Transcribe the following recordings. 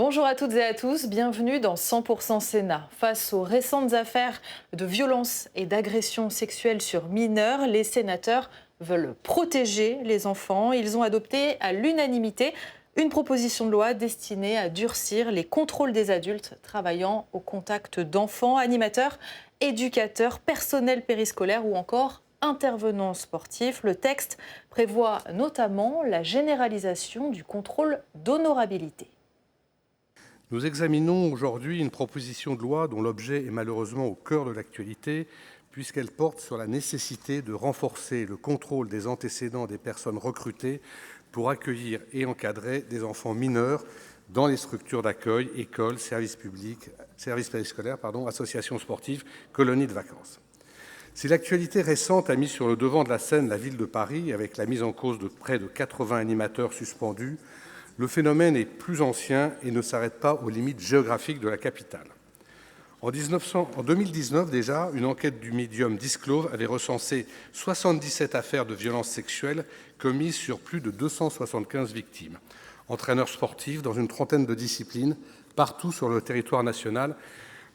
Bonjour à toutes et à tous, bienvenue dans 100% Sénat. Face aux récentes affaires de violences et d'agressions sexuelles sur mineurs, les sénateurs veulent protéger les enfants. Ils ont adopté à l'unanimité une proposition de loi destinée à durcir les contrôles des adultes travaillant au contact d'enfants, animateurs, éducateurs, personnels périscolaires ou encore intervenants sportifs. Le texte prévoit notamment la généralisation du contrôle d'honorabilité. Nous examinons aujourd'hui une proposition de loi dont l'objet est malheureusement au cœur de l'actualité, puisqu'elle porte sur la nécessité de renforcer le contrôle des antécédents des personnes recrutées pour accueillir et encadrer des enfants mineurs dans les structures d'accueil, écoles, services publics, services périscolaires, associations sportives, colonies de vacances. Si l'actualité récente a mis sur le devant de la scène la ville de Paris, avec la mise en cause de près de 80 animateurs suspendus, le phénomène est plus ancien et ne s'arrête pas aux limites géographiques de la capitale. En 2019 déjà, une enquête du médium Disclose avait recensé 77 affaires de violences sexuelles commises sur plus de 275 victimes. Entraîneurs sportifs dans une trentaine de disciplines, partout sur le territoire national,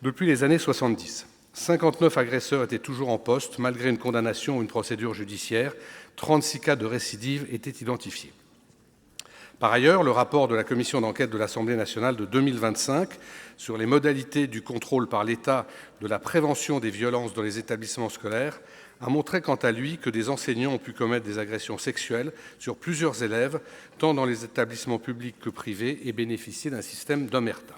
depuis les années 70. 59 agresseurs étaient toujours en poste, malgré une condamnation ou une procédure judiciaire. 36 cas de récidive étaient identifiés. Par ailleurs, le rapport de la commission d'enquête de l'Assemblée nationale de 2025 sur les modalités du contrôle par l'État de la prévention des violences dans les établissements scolaires a montré quant à lui que des enseignants ont pu commettre des agressions sexuelles sur plusieurs élèves, tant dans les établissements publics que privés, et bénéficier d'un système d'omerta.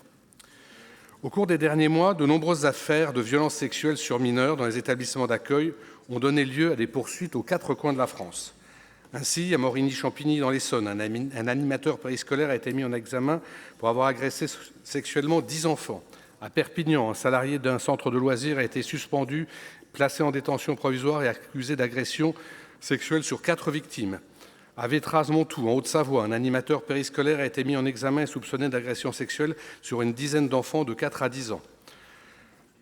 Au cours des derniers mois, de nombreuses affaires de violences sexuelles sur mineurs dans les établissements d'accueil ont donné lieu à des poursuites aux quatre coins de la France. Ainsi, à Morigny-Champigny, dans l'Essonne, un animateur périscolaire a été mis en examen pour avoir agressé sexuellement 10 enfants. À Perpignan, un salarié d'un centre de loisirs a été suspendu, placé en détention provisoire et accusé d'agression sexuelle sur 4 victimes. À Vétraz-Montoux, en Haute-Savoie, un animateur périscolaire a été mis en examen et soupçonné d'agression sexuelle sur une dizaine d'enfants de 4 à 10 ans.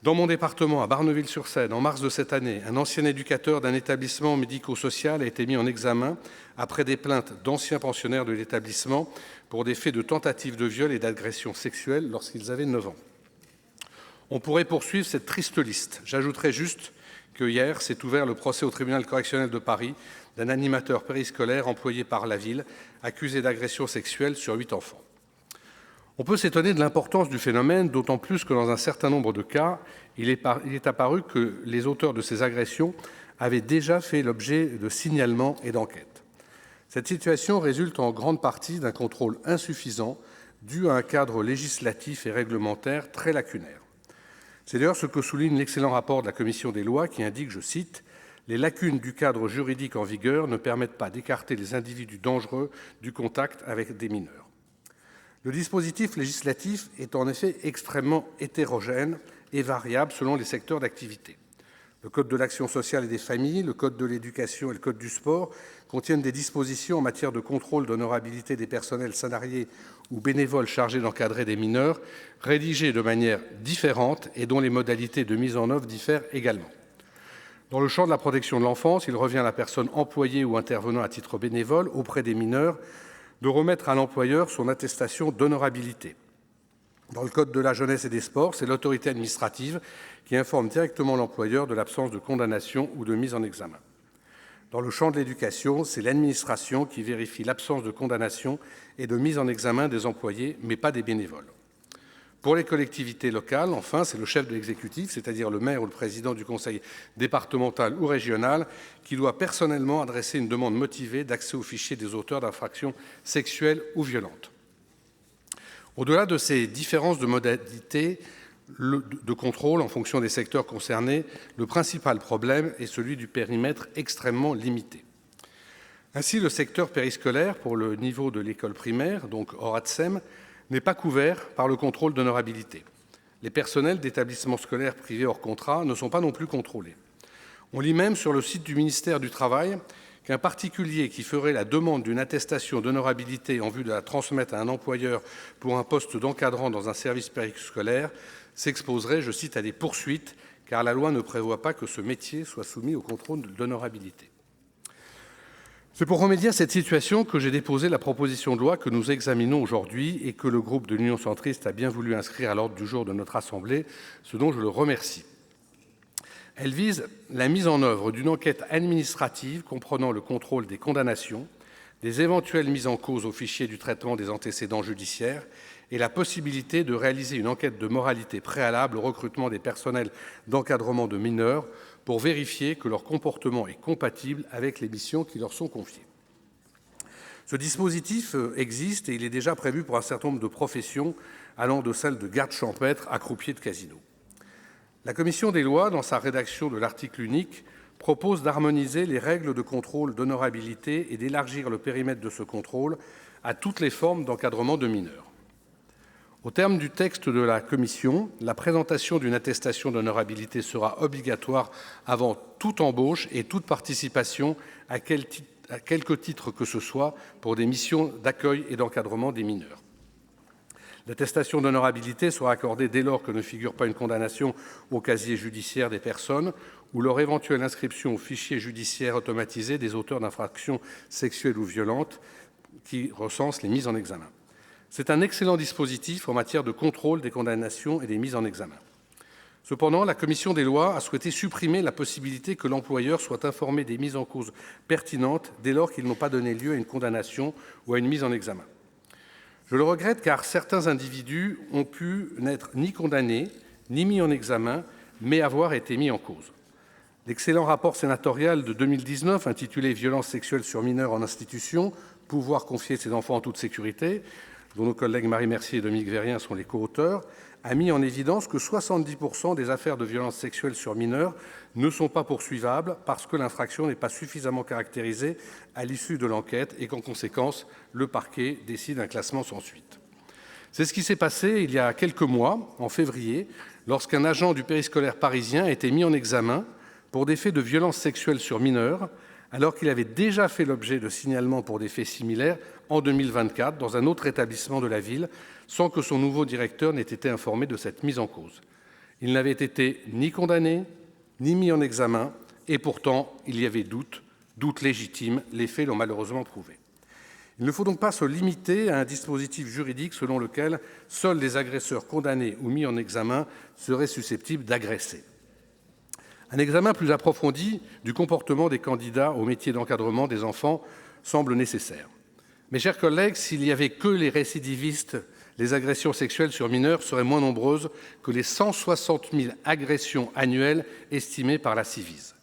Dans mon département, à Barneville-sur-Seine, en mars de cette année, un ancien éducateur d'un établissement médico-social a été mis en examen après des plaintes d'anciens pensionnaires de l'établissement pour des faits de tentative de viol et d'agression sexuelle lorsqu'ils avaient 9 ans. On pourrait poursuivre cette triste liste. J'ajouterai juste que hier s'est ouvert le procès au tribunal correctionnel de Paris d'un animateur périscolaire employé par la ville, accusé d'agression sexuelle sur 8 enfants. On peut s'étonner de l'importance du phénomène, d'autant plus que dans un certain nombre de cas, il est apparu que les auteurs de ces agressions avaient déjà fait l'objet de signalements et d'enquêtes. Cette situation résulte en grande partie d'un contrôle insuffisant dû à un cadre législatif et réglementaire très lacunaire. C'est d'ailleurs ce que souligne l'excellent rapport de la Commission des lois qui indique, je cite, « Les lacunes du cadre juridique en vigueur ne permettent pas d'écarter les individus dangereux du contact avec des mineurs ». Le dispositif législatif est en effet extrêmement hétérogène et variable selon les secteurs d'activité. Le Code de l'action sociale et des familles, le Code de l'éducation et le Code du sport contiennent des dispositions en matière de contrôle d'honorabilité des personnels salariés ou bénévoles chargés d'encadrer des mineurs, rédigés de manière différente et dont les modalités de mise en œuvre diffèrent également. Dans le champ de la protection de l'enfance, il revient à la personne employée ou intervenant à titre bénévole auprès des mineurs de remettre à l'employeur son attestation d'honorabilité. Dans le Code de la jeunesse et des sports, c'est l'autorité administrative qui informe directement l'employeur de l'absence de condamnation ou de mise en examen. Dans le champ de l'éducation, c'est l'administration qui vérifie l'absence de condamnation et de mise en examen des employés, mais pas des bénévoles. Pour les collectivités locales, enfin, c'est le chef de l'exécutif, c'est-à-dire le maire ou le président du conseil départemental ou régional, qui doit personnellement adresser une demande motivée d'accès au fichier des auteurs d'infractions sexuelles ou violentes. Au-delà de ces différences de modalités de contrôle en fonction des secteurs concernés, le principal problème est celui du périmètre extrêmement limité. Ainsi, le secteur périscolaire, pour le niveau de l'école primaire, donc hors ATSEM, n'est pas couvert par le contrôle d'honorabilité. Les personnels d'établissements scolaires privés hors contrat ne sont pas non plus contrôlés. On lit même sur le site du ministère du Travail qu'un particulier qui ferait la demande d'une attestation d'honorabilité en vue de la transmettre à un employeur pour un poste d'encadrant dans un service périscolaire s'exposerait, je cite, à des poursuites, car la loi ne prévoit pas que ce métier soit soumis au contrôle d'honorabilité. C'est pour remédier à cette situation que j'ai déposé la proposition de loi que nous examinons aujourd'hui et que le groupe de l'Union centriste a bien voulu inscrire à l'ordre du jour de notre Assemblée, ce dont je le remercie. Elle vise la mise en œuvre d'une enquête administrative comprenant le contrôle des condamnations, des éventuelles mises en cause au fichier du traitement des antécédents judiciaires et la possibilité de réaliser une enquête de moralité préalable au recrutement des personnels d'encadrement de mineurs pour vérifier que leur comportement est compatible avec les missions qui leur sont confiées. Ce dispositif existe et il est déjà prévu pour un certain nombre de professions allant de celles de garde champêtre à croupier de casino. La commission des lois, dans sa rédaction de l'article unique, propose d'harmoniser les règles de contrôle d'honorabilité et d'élargir le périmètre de ce contrôle à toutes les formes d'encadrement de mineurs. Au terme du texte de la Commission, la présentation d'une attestation d'honorabilité sera obligatoire avant toute embauche et toute participation à quelque titre que ce soit pour des missions d'accueil et d'encadrement des mineurs. L'attestation d'honorabilité sera accordée dès lors que ne figure pas une condamnation au casier judiciaire des personnes ou leur éventuelle inscription au fichier judiciaire automatisé des auteurs d'infractions sexuelles ou violentes qui recense les mises en examen. C'est un excellent dispositif en matière de contrôle des condamnations et des mises en examen. Cependant, la commission des lois a souhaité supprimer la possibilité que l'employeur soit informé des mises en cause pertinentes dès lors qu'ils n'ont pas donné lieu à une condamnation ou à une mise en examen. Je le regrette car certains individus ont pu n'être ni condamnés, ni mis en examen, mais avoir été mis en cause. L'excellent rapport sénatorial de 2019 intitulé « Violences sexuelles sur mineurs en institution, pouvoir confier ses enfants en toute sécurité », dont nos collègues Marie Mercier et Dominique Vérien sont les co-auteurs, a mis en évidence que 70% des affaires de violences sexuelles sur mineurs ne sont pas poursuivables parce que l'infraction n'est pas suffisamment caractérisée à l'issue de l'enquête et qu'en conséquence, le parquet décide un classement sans suite. C'est ce qui s'est passé il y a quelques mois, en février, lorsqu'un agent du périscolaire parisien a été mis en examen pour des faits de violences sexuelles sur mineurs, alors qu'il avait déjà fait l'objet de signalements pour des faits similaires en 2024 dans un autre établissement de la ville, sans que son nouveau directeur n'ait été informé de cette mise en cause. Il n'avait été ni condamné, ni mis en examen, et pourtant il y avait doute légitime, les faits l'ont malheureusement prouvé. Il ne faut donc pas se limiter à un dispositif juridique selon lequel seuls les agresseurs condamnés ou mis en examen seraient susceptibles d'agresser. Un examen plus approfondi du comportement des candidats au métier d'encadrement des enfants semble nécessaire. Mes chers collègues, s'il n'y avait que les récidivistes, les agressions sexuelles sur mineurs seraient moins nombreuses que les 160 000 agressions annuelles estimées par la Ciivise.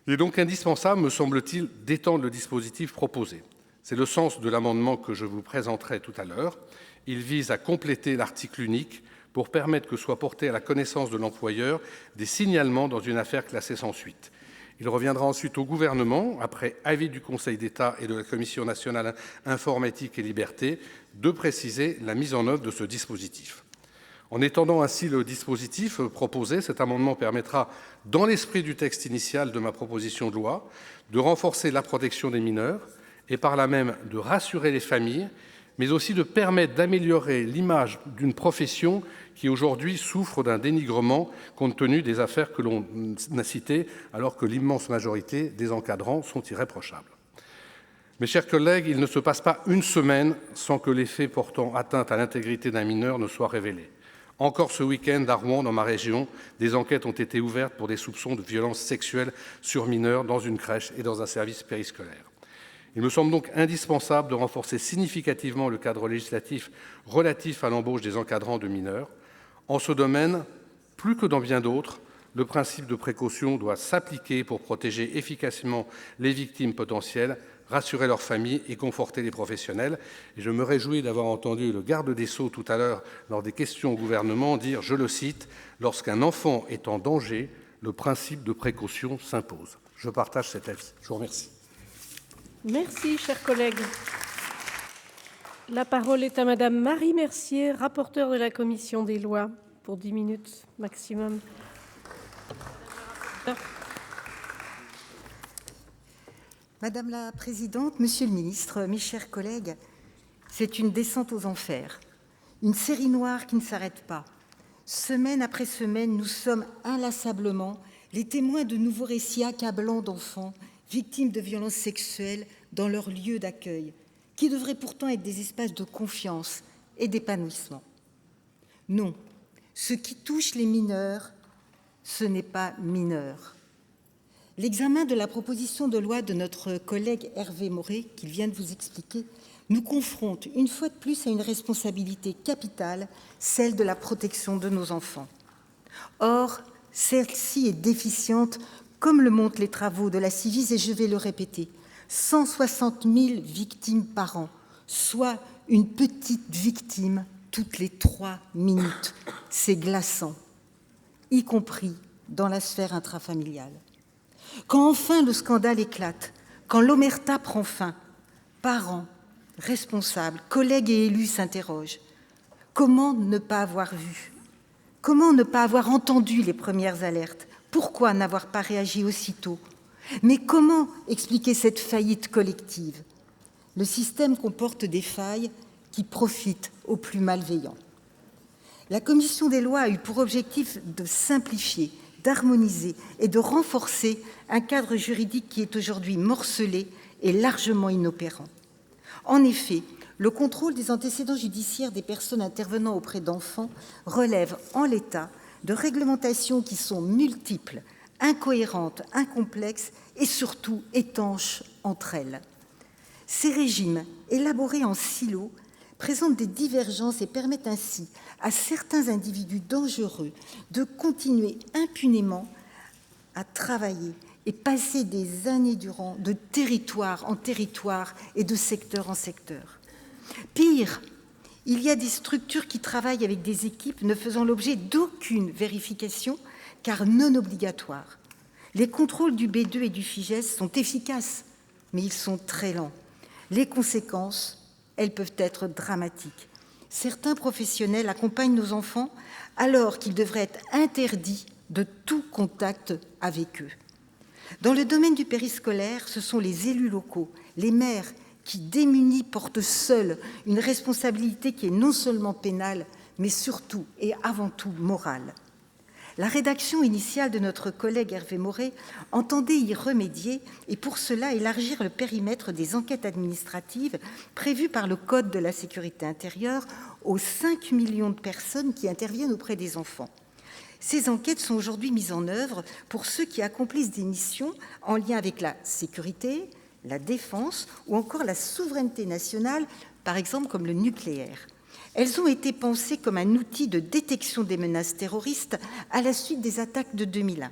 Il est donc indispensable, me semble-t-il, d'étendre le dispositif proposé. C'est le sens de l'amendement que je vous présenterai tout à l'heure. Il vise à compléter l'article unique pour permettre que soient portés à la connaissance de l'employeur des signalements dans une affaire classée sans suite. Il reviendra ensuite au gouvernement, après avis du Conseil d'État et de la Commission nationale informatique et liberté, de préciser la mise en œuvre de ce dispositif. En étendant ainsi le dispositif proposé, cet amendement permettra, dans l'esprit du texte initial de ma proposition de loi, de renforcer la protection des mineurs et par là même de rassurer les familles, mais aussi de permettre d'améliorer l'image d'une profession qui aujourd'hui souffre d'un dénigrement compte tenu des affaires que l'on a citées, alors que l'immense majorité des encadrants sont irréprochables. Mes chers collègues, il ne se passe pas une semaine sans que les faits portant atteinte à l'intégrité d'un mineur ne soient révélés. Encore ce week-end, à Rouen, dans ma région, des enquêtes ont été ouvertes pour des soupçons de violences sexuelles sur mineurs dans une crèche et dans un service périscolaire. Il me semble donc indispensable de renforcer significativement le cadre législatif relatif à l'embauche des encadrants de mineurs. En ce domaine, plus que dans bien d'autres, le principe de précaution doit s'appliquer pour protéger efficacement les victimes potentielles, rassurer leurs familles et conforter les professionnels. Et je me réjouis d'avoir entendu le garde des Sceaux tout à l'heure, lors des questions au gouvernement, dire, je le cite, « Lorsqu'un enfant est en danger, le principe de précaution s'impose ». Je partage cet avis. Je vous remercie. Merci, chers collègues. La parole est à Madame Marie Mercier, rapporteure de la Commission des lois, pour 10 minutes maximum. Madame la Présidente, Monsieur le Ministre, mes chers collègues, c'est une descente aux enfers, une série noire qui ne s'arrête pas. Semaine après semaine, nous sommes inlassablement les témoins de nouveaux récits accablants d'enfants victimes de violences sexuelles dans leur lieu d'accueil, qui devraient pourtant être des espaces de confiance et d'épanouissement. Non, ce qui touche les mineurs, ce n'est pas mineur. L'examen de la proposition de loi de notre collègue Hervé Maurey, qu'il vient de vous expliquer, nous confronte une fois de plus à une responsabilité capitale, celle de la protection de nos enfants. Or, celle-ci est déficiente, comme le montrent les travaux de la Ciivise, et je vais le répéter, 160 000 victimes par an, soit une petite victime toutes les 3 minutes. C'est glaçant, y compris dans la sphère intrafamiliale. Quand enfin le scandale éclate, quand l'omerta prend fin, parents, responsables, collègues et élus s'interrogent. Comment ne pas avoir vu? Comment ne pas avoir entendu les premières alertes? Pourquoi n'avoir pas réagi aussitôt? Mais comment expliquer cette faillite collective? Le système comporte des failles qui profitent aux plus malveillants. La Commission des lois a eu pour objectif de simplifier, d'harmoniser et de renforcer un cadre juridique qui est aujourd'hui morcelé et largement inopérant. En effet, le contrôle des antécédents judiciaires des personnes intervenant auprès d'enfants relève en l'état de réglementations qui sont multiples, incohérentes, incomplexes et surtout étanches entre elles. Ces régimes, élaborés en silos, présentent des divergences et permettent ainsi à certains individus dangereux de continuer impunément à travailler et passer des années durant de territoire en territoire et de secteur en secteur. Pire, il y a des structures qui travaillent avec des équipes ne faisant l'objet d'aucune vérification car non obligatoires. Les contrôles du B2 et du FIJES sont efficaces, mais ils sont très lents. Les conséquences, elles peuvent être dramatiques. Certains professionnels accompagnent nos enfants alors qu'ils devraient être interdits de tout contact avec eux. Dans le domaine du périscolaire, ce sont les élus locaux, les maires, qui, démunis, portent seuls une responsabilité qui est non seulement pénale, mais surtout et avant tout morale. La rédaction initiale de notre collègue Hervé Maurey entendait y remédier et pour cela élargir le périmètre des enquêtes administratives prévues par le Code de la sécurité intérieure aux 5 millions de personnes qui interviennent auprès des enfants. Ces enquêtes sont aujourd'hui mises en œuvre pour ceux qui accomplissent des missions en lien avec la sécurité, la défense ou encore la souveraineté nationale, par exemple comme le nucléaire. Elles ont été pensées comme un outil de détection des menaces terroristes à la suite des attaques de 2001.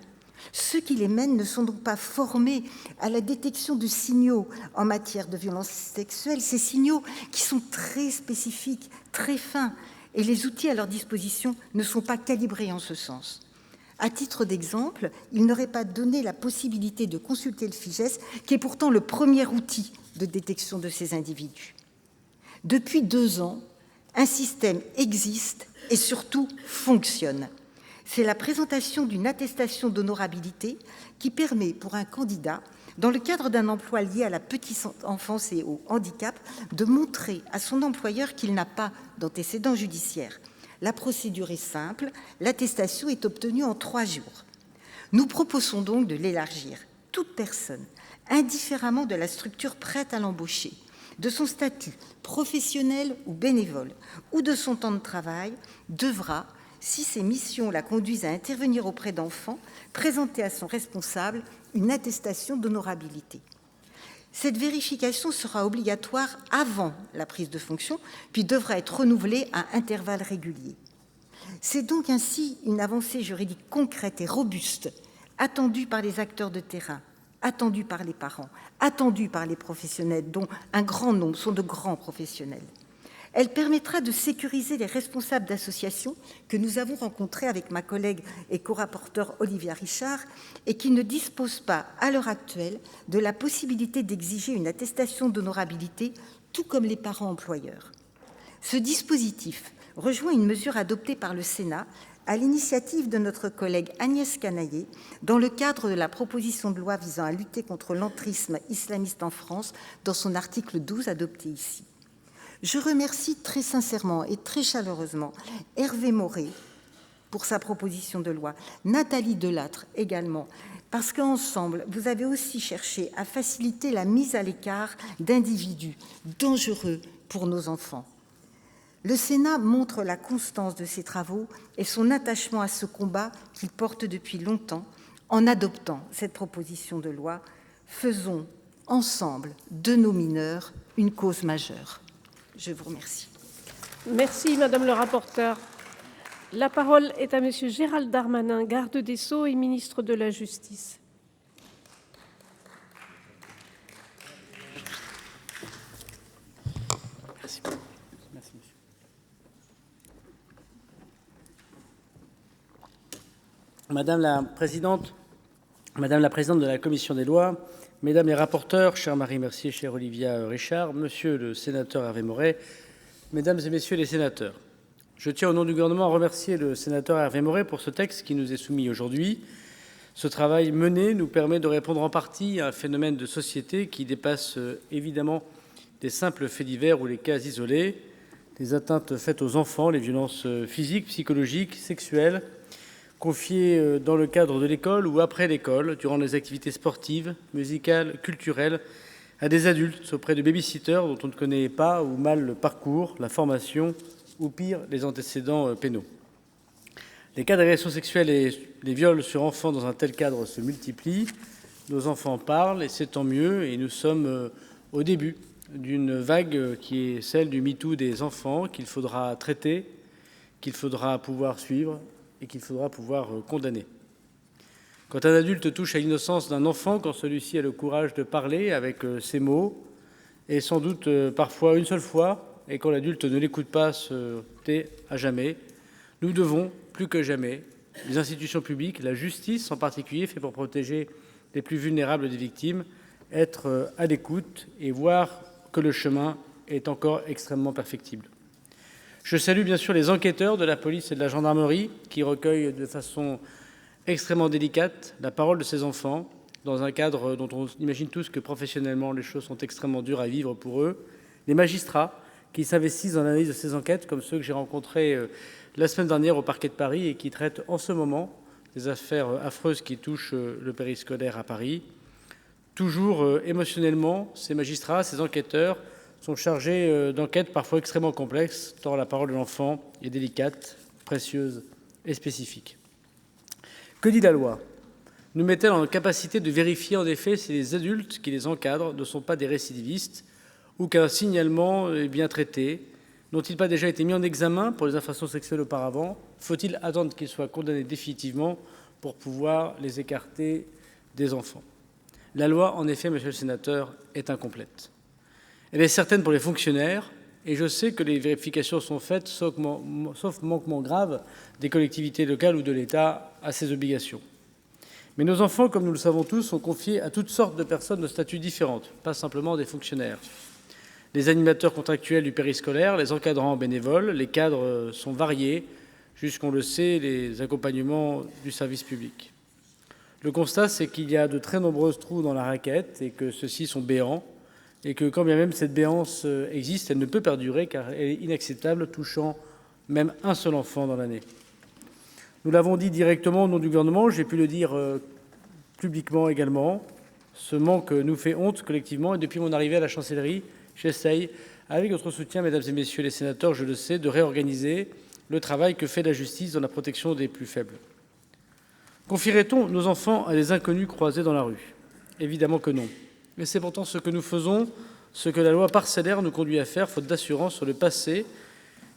Ceux qui les mènent ne sont donc pas formés à la détection de signaux en matière de violences sexuelles, ces signaux qui sont très spécifiques, très fins, et les outils à leur disposition ne sont pas calibrés en ce sens. À titre d'exemple, ils n'auraient pas donné la possibilité de consulter le FIJES, qui est pourtant le premier outil de détection de ces individus. Depuis 2 ans, un système existe et surtout fonctionne. C'est la présentation d'une attestation d'honorabilité qui permet pour un candidat, dans le cadre d'un emploi lié à la petite enfance et au handicap, de montrer à son employeur qu'il n'a pas d'antécédent judiciaire. La procédure est simple, l'attestation est obtenue en 3 jours. Nous proposons donc de l'élargir. Toute personne, indifféremment de la structure prête à l'embaucher, de son statut professionnel ou bénévole, ou de son temps de travail, devra, si ses missions la conduisent à intervenir auprès d'enfants, présenter à son responsable une attestation d'honorabilité. Cette vérification sera obligatoire avant la prise de fonction, puis devra être renouvelée à intervalles réguliers. C'est donc ainsi une avancée juridique concrète et robuste, attendue par les acteurs de terrain, attendue par les parents, attendue par les professionnels, dont un grand nombre sont de grands professionnels. Elle permettra de sécuriser les responsables d'associations que nous avons rencontrés avec ma collègue et co-rapporteure Olivia Richard et qui ne disposent pas, à l'heure actuelle, de la possibilité d'exiger une attestation d'honorabilité, tout comme les parents employeurs. Ce dispositif rejoint une mesure adoptée par le Sénat à l'initiative de notre collègue Agnès Canayer dans le cadre de la proposition de loi visant à lutter contre l'entrisme islamiste en France dans son article 12 adopté ici. Je remercie très sincèrement et très chaleureusement Hervé Maurey pour sa proposition de loi, Nathalie Delattre également parce qu'ensemble, vous avez aussi cherché à faciliter la mise à l'écart d'individus dangereux pour nos enfants. Le Sénat montre la constance de ses travaux et son attachement à ce combat qu'il porte depuis longtemps en adoptant cette proposition de loi. Faisons ensemble de nos mineurs une cause majeure. Je vous remercie. Merci, Madame le rapporteur. La parole est à Monsieur Gérald Darmanin, garde des Sceaux et ministre de la Justice. Merci, monsieur. Madame la présidente de la commission des lois, mesdames les rapporteurs, chère Marie Mercier, chère Olivia Richard, monsieur le sénateur Hervé Maurey, mesdames et messieurs les sénateurs, je tiens au nom du gouvernement à remercier le sénateur Hervé Maurey pour ce texte qui nous est soumis aujourd'hui. Ce travail mené nous permet de répondre en partie à un phénomène de société qui dépasse évidemment des simples faits divers ou les cas isolés, des atteintes faites aux enfants, les violences physiques, psychologiques, sexuelles, confiées dans le cadre de l'école ou après l'école, durant les activités sportives, musicales, culturelles, à des adultes auprès de babysitters dont on ne connaît pas ou mal le parcours, la formation ou pire, les antécédents pénaux. Les cas d'agression sexuelle et les viols sur enfants dans un tel cadre se multiplient. Nos enfants parlent et c'est tant mieux. Et nous sommes au début d'une vague qui est celle du MeToo des enfants qu'il faudra traiter, qu'il faudra pouvoir suivre et qu'il faudra pouvoir condamner. Quand un adulte touche à l'innocence d'un enfant, quand celui-ci a le courage de parler avec ses mots, et sans doute parfois une seule fois, et quand l'adulte ne l'écoute pas, se tait à jamais, nous devons, plus que jamais, les institutions publiques, la justice en particulier, fait pour protéger les plus vulnérables des victimes, être à l'écoute et voir que le chemin est encore extrêmement perfectible. Je salue bien sûr les enquêteurs de la police et de la gendarmerie qui recueillent de façon extrêmement délicate la parole de ces enfants dans un cadre dont on imagine tous que professionnellement les choses sont extrêmement dures à vivre pour eux. Les magistrats qui s'investissent dans l'analyse de ces enquêtes, comme ceux que j'ai rencontrés la semaine dernière au parquet de Paris et qui traitent en ce moment des affaires affreuses qui touchent le périscolaire à Paris. Toujours émotionnellement, ces magistrats, ces enquêteurs sont chargés d'enquêtes parfois extrêmement complexes, tant la parole de l'enfant est délicate, précieuse et spécifique. Que dit la loi ? Nous met-elle en capacité de vérifier en effet si les adultes qui les encadrent ne sont pas des récidivistes ou qu'un signalement est bien traité? N'ont-ils pas déjà été mis en examen pour les infractions sexuelles auparavant? Faut-il attendre qu'ils soient condamnés définitivement pour pouvoir les écarter des enfants? La loi, en effet, monsieur le sénateur, est incomplète. Elle est certaine pour les fonctionnaires, et je sais que les vérifications sont faites, sauf manquement grave des collectivités locales ou de l'État à ces obligations. Mais nos enfants, comme nous le savons tous, sont confiés à toutes sortes de personnes de statuts différents, pas simplement des fonctionnaires. Les animateurs contractuels du périscolaire, les encadrants bénévoles, les cadres sont variés, jusqu'on le sait, les accompagnements du service public. Le constat, c'est qu'il y a de très nombreux trous dans la raquette et que ceux-ci sont béants et que quand bien même cette béance existe, elle ne peut perdurer car elle est inacceptable, touchant même un seul enfant dans l'année. Nous l'avons dit directement au nom du gouvernement, j'ai pu le dire publiquement également. Ce manque nous fait honte collectivement et depuis mon arrivée à la chancellerie, j'essaye, avec votre soutien, mesdames et messieurs les sénateurs, je le sais, de réorganiser le travail que fait la justice dans la protection des plus faibles. Confierait-on nos enfants à des inconnus croisés dans la rue? Évidemment que non. Mais c'est pourtant ce que nous faisons, ce que la loi parcellaire nous conduit à faire, faute d'assurance sur le passé,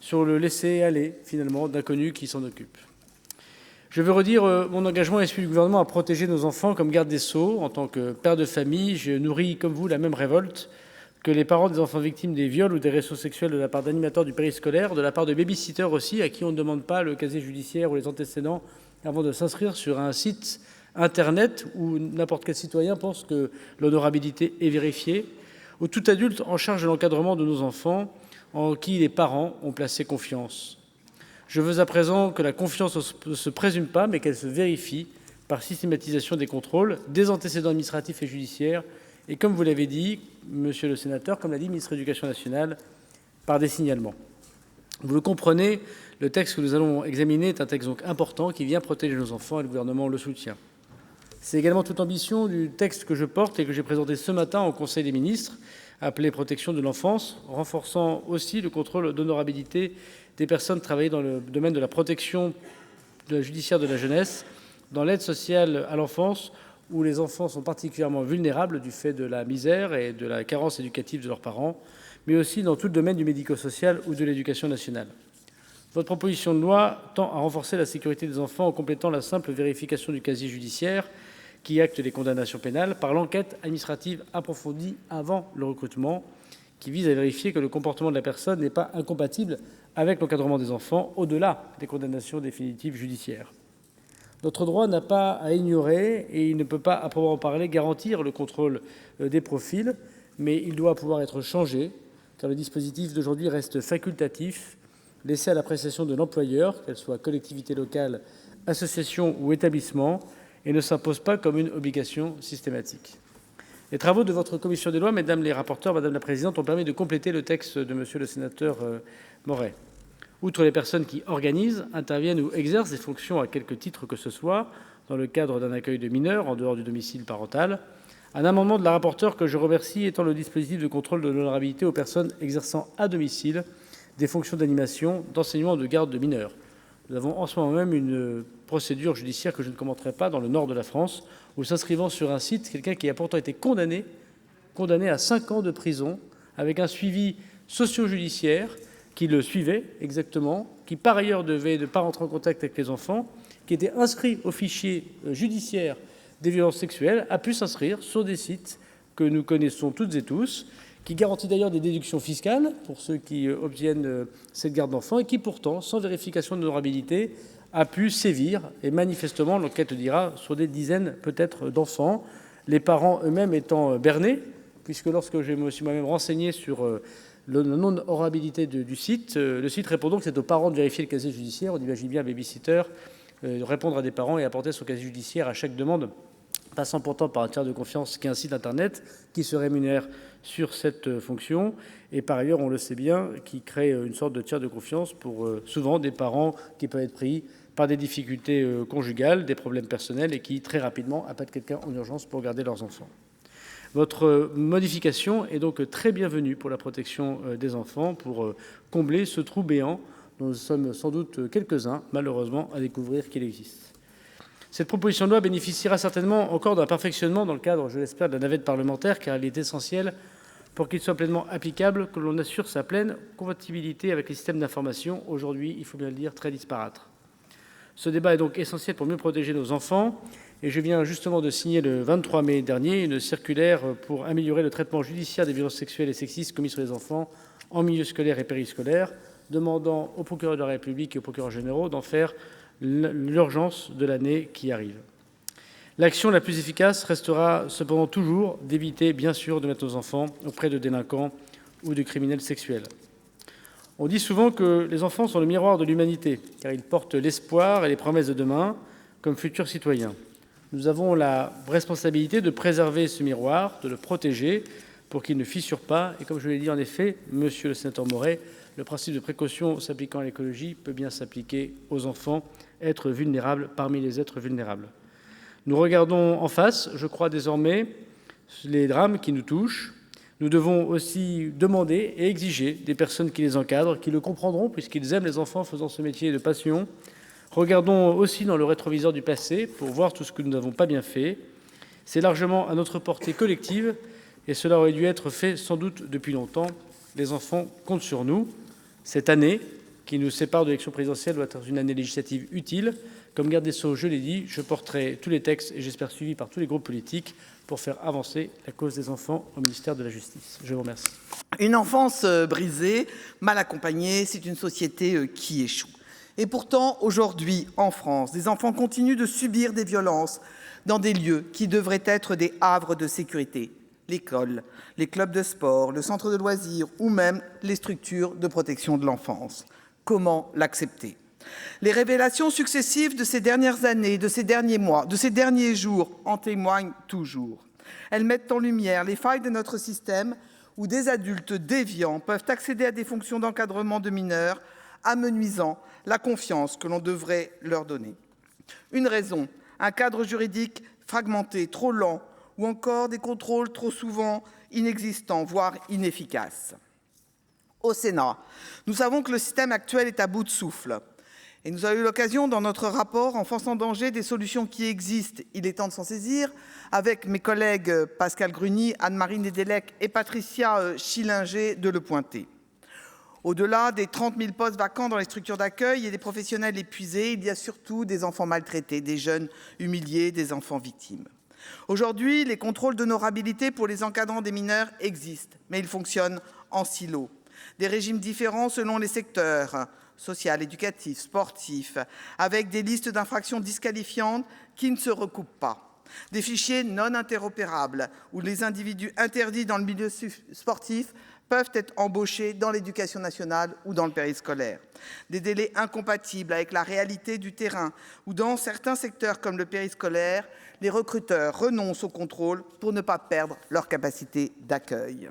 sur le laisser-aller, finalement, d'inconnus qui s'en occupent. Je veux redire mon engagement et celui du gouvernement à protéger nos enfants comme garde des Sceaux. En tant que père de famille, je nourris, comme vous, la même révolte que les parents des enfants victimes des viols ou des agressions sexuelles de la part d'animateurs du périscolaire, de la part de babysitters aussi, à qui on ne demande pas le casier judiciaire ou les antécédents avant de s'inscrire sur un site Internet où n'importe quel citoyen pense que l'honorabilité est vérifiée, ou tout adulte en charge de l'encadrement de nos enfants en qui les parents ont placé confiance. Je veux à présent que la confiance ne se présume pas, mais qu'elle se vérifie par systématisation des contrôles, des antécédents administratifs et judiciaires, et comme vous l'avez dit, monsieur le sénateur, comme l'a dit le ministre de l'Éducation nationale, par des signalements. Vous le comprenez, le texte que nous allons examiner est un texte donc important qui vient protéger nos enfants et le gouvernement le soutient. C'est également toute l'ambition du texte que je porte et que j'ai présenté ce matin au Conseil des ministres, appelé « Protection de l'enfance », renforçant aussi le contrôle d'honorabilité des personnes travaillant dans le domaine de la protection judiciaire de la jeunesse, dans l'aide sociale à l'enfance, où les enfants sont particulièrement vulnérables du fait de la misère et de la carence éducative de leurs parents, mais aussi dans tout le domaine du médico-social ou de l'éducation nationale. Votre proposition de loi tend à renforcer la sécurité des enfants en complétant la simple vérification du casier judiciaire qui acte les condamnations pénales par l'enquête administrative approfondie avant le recrutement, qui vise à vérifier que le comportement de la personne n'est pas incompatible avec l'encadrement des enfants au-delà des condamnations définitives judiciaires. Notre droit n'a pas à ignorer, et il ne peut pas, à proprement parler, garantir le contrôle des profils, mais il doit pouvoir être changé, car le dispositif d'aujourd'hui reste facultatif, laissé à l'appréciation de l'employeur, qu'elle soit collectivité locale, association ou établissement, et ne s'impose pas comme une obligation systématique. Les travaux de votre commission des lois, mesdames les rapporteurs, madame la présidente, ont permis de compléter le texte de monsieur le sénateur Maurey. Outre les personnes qui organisent, interviennent ou exercent des fonctions à quelque titre que ce soit, dans le cadre d'un accueil de mineurs en dehors du domicile parental, un amendement de la rapporteure que je remercie étend le dispositif de contrôle de l'honorabilité aux personnes exerçant à domicile des fonctions d'animation, d'enseignement ou de garde de mineurs. Nous avons en ce moment même une procédure judiciaire que je ne commenterai pas dans le nord de la France, où s'inscrivant sur un site, quelqu'un qui a pourtant été condamné à 5 ans de prison, avec un suivi socio-judiciaire qui le suivait exactement, qui par ailleurs devait ne pas rentrer en contact avec les enfants, qui était inscrit au fichier judiciaire des violences sexuelles, a pu s'inscrire sur des sites que nous connaissons toutes et tous, qui garantit d'ailleurs des déductions fiscales pour ceux qui obtiennent cette garde d'enfants, et qui pourtant, sans vérification d'honorabilité, a pu sévir, et manifestement, l'enquête dira, sur des dizaines peut-être d'enfants, les parents eux-mêmes étant bernés, puisque lorsque je me suis moi-même renseigné sur le non-honorabilité du site, le site répond donc que c'est aux parents de vérifier le casier judiciaire. On imagine bien un babysitter répondre à des parents et apporter son casier judiciaire à chaque demande, passant pourtant par un tiers de confiance qui est un site internet qui se rémunère sur cette fonction, et par ailleurs, on le sait bien, qui crée une sorte de tiers de confiance pour souvent des parents qui peuvent être pris par des difficultés conjugales, des problèmes personnels, et qui très rapidement appellent quelqu'un en urgence pour garder leurs enfants. Votre modification est donc très bienvenue pour la protection des enfants, pour combler ce trou béant dont nous sommes sans doute quelques-uns, malheureusement, à découvrir qu'il existe. Cette proposition de loi bénéficiera certainement encore d'un perfectionnement dans le cadre, je l'espère, de la navette parlementaire, car il est essentiel, pour qu'il soit pleinement applicable, que l'on assure sa pleine compatibilité avec les systèmes d'information, aujourd'hui, il faut bien le dire, très disparates. Ce débat est donc essentiel pour mieux protéger nos enfants, et je viens justement de signer le 23 mai dernier une circulaire pour améliorer le traitement judiciaire des violences sexuelles et sexistes commises sur les enfants en milieu scolaire et périscolaire, demandant au procureur de la République et aux procureurs généraux d'en faire l'urgence de l'année qui arrive. L'action la plus efficace restera cependant toujours d'éviter, bien sûr, de mettre nos enfants auprès de délinquants ou de criminels sexuels. On dit souvent que les enfants sont le miroir de l'humanité, car ils portent l'espoir et les promesses de demain comme futurs citoyens. Nous avons la responsabilité de préserver ce miroir, de le protéger pour qu'il ne fissure pas. Et comme je l'ai dit en effet, monsieur le sénateur Maurey, le principe de précaution s'appliquant à l'écologie peut bien s'appliquer aux enfants, être vulnérables parmi les êtres vulnérables. Nous regardons en face, je crois désormais, les drames qui nous touchent. Nous devons aussi demander et exiger des personnes qui les encadrent, qui le comprendront puisqu'ils aiment les enfants faisant ce métier de passion. Regardons aussi dans le rétroviseur du passé pour voir tout ce que nous n'avons pas bien fait. C'est largement à notre portée collective et cela aurait dû être fait sans doute depuis longtemps. Les enfants comptent sur nous. Cette année qui nous sépare de l'élection présidentielle doit être une année législative utile. Comme garde des Sceaux, je l'ai dit, je porterai tous les textes et j'espère suivis par tous les groupes politiques pour faire avancer la cause des enfants au ministère de la Justice. Je vous remercie. Une enfance brisée, mal accompagnée, c'est une société qui échoue. Et pourtant, aujourd'hui, en France, des enfants continuent de subir des violences dans des lieux qui devraient être des havres de sécurité. L'école, les clubs de sport, le centre de loisirs ou même les structures de protection de l'enfance. Comment l'accepter ? Les révélations successives de ces dernières années, de ces derniers mois, de ces derniers jours en témoignent toujours. Elles mettent en lumière les failles de notre système où des adultes déviants peuvent accéder à des fonctions d'encadrement de mineurs, amenuisant la confiance que l'on devrait leur donner. Une raison, un cadre juridique fragmentés, trop lents, ou encore des contrôles trop souvent inexistants, voire inefficaces. Au Sénat, nous savons que le système actuel est à bout de souffle. Et nous avons eu l'occasion, dans notre rapport « Enfance en danger », des solutions qui existent, il est temps de s'en saisir, avec mes collègues Pascale Gruny, Anne-Marie Nédélec et Patricia Schillinger, de le pointer. Au-delà des 30 000 postes vacants dans les structures d'accueil et des professionnels épuisés, il y a surtout des enfants maltraités, des jeunes humiliés, des enfants victimes. Aujourd'hui, les contrôles d'honorabilité pour les encadrants des mineurs existent, mais ils fonctionnent en silo. Des régimes différents selon les secteurs, social, éducatif, sportif, avec des listes d'infractions disqualifiantes qui ne se recoupent pas. Des fichiers non interopérables où les individus interdits dans le milieu sportif peuvent être embauchés dans l'éducation nationale ou dans le périscolaire. Des délais incompatibles avec la réalité du terrain où dans certains secteurs comme le périscolaire, les recruteurs renoncent au contrôle pour ne pas perdre leur capacité d'accueil.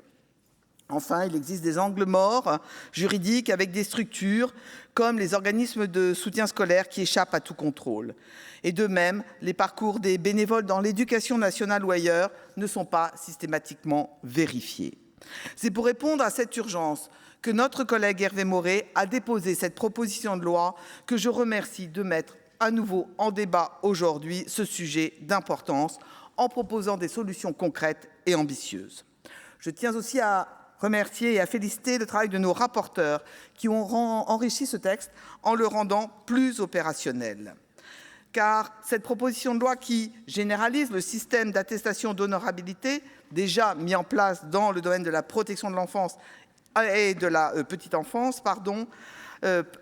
Enfin, il existe des angles morts juridiques avec des structures comme les organismes de soutien scolaire qui échappent à tout contrôle. Et de même, les parcours des bénévoles dans l'éducation nationale ou ailleurs ne sont pas systématiquement vérifiés. C'est pour répondre à cette urgence que notre collègue Hervé Maurey a déposé cette proposition de loi que je remercie de mettre à nouveau en débat aujourd'hui ce sujet d'importance en proposant des solutions concrètes et ambitieuses. Je tiens aussi à remercier et à féliciter le travail de nos rapporteurs qui ont enrichi ce texte en le rendant plus opérationnel. Car cette proposition de loi qui généralise le système d'attestation d'honorabilité déjà mis en place dans le domaine de la protection de l'enfance et de la petite enfance,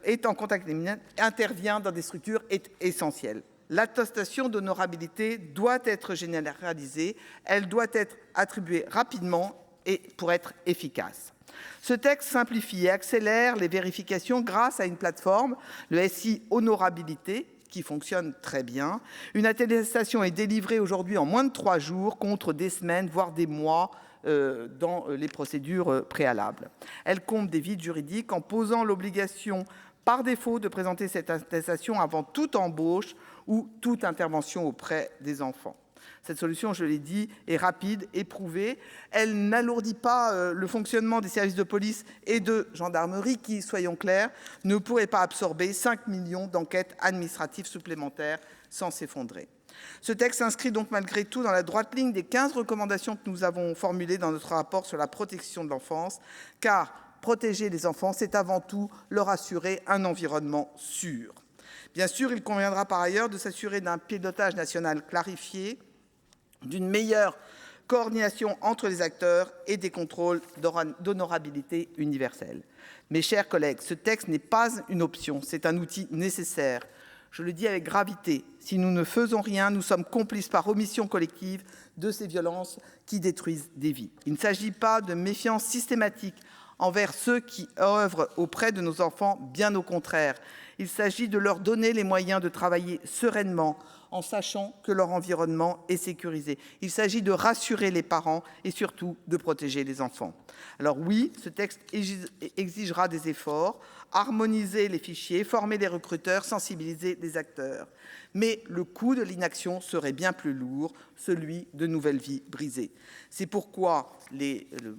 est en contact des mineurs, intervient dans des structures est essentielle. L'attestation d'honorabilité doit être généralisée, elle doit être attribuée rapidement et pour être efficace. Ce texte simplifie et accélère les vérifications grâce à une plateforme, le SI Honorabilité, qui fonctionne très bien. Une attestation est délivrée aujourd'hui en moins de 3 jours contre des semaines, voire des mois dans les procédures préalables. Elle comble des vides juridiques en posant l'obligation par défaut de présenter cette attestation avant toute embauche ou toute intervention auprès des enfants. Cette solution, je l'ai dit, est rapide, éprouvée. Elle n'alourdit pas le fonctionnement des services de police et de gendarmerie qui, soyons clairs, ne pourraient pas absorber 5 millions d'enquêtes administratives supplémentaires sans s'effondrer. Ce texte s'inscrit donc malgré tout dans la droite ligne des 15 recommandations que nous avons formulées dans notre rapport sur la protection de l'enfance, car protéger les enfants, c'est avant tout leur assurer un environnement sûr. Bien sûr, il conviendra par ailleurs de s'assurer d'un pilotage national clarifié, d'une meilleure coordination entre les acteurs et des contrôles d'honorabilité universelle. Mes chers collègues, ce texte n'est pas une option, c'est un outil nécessaire. Je le dis avec gravité, si nous ne faisons rien, nous sommes complices par omission collective de ces violences qui détruisent des vies. Il ne s'agit pas de méfiance systématique envers ceux qui œuvrent auprès de nos enfants, bien au contraire. Il s'agit de leur donner les moyens de travailler sereinement en sachant que leur environnement est sécurisé. Il s'agit de rassurer les parents et surtout de protéger les enfants. Alors oui, ce texte exigera des efforts, harmoniser les fichiers, former les recruteurs, sensibiliser les acteurs. Mais le coût de l'inaction serait bien plus lourd, celui de nouvelles vies brisées. C'est pourquoi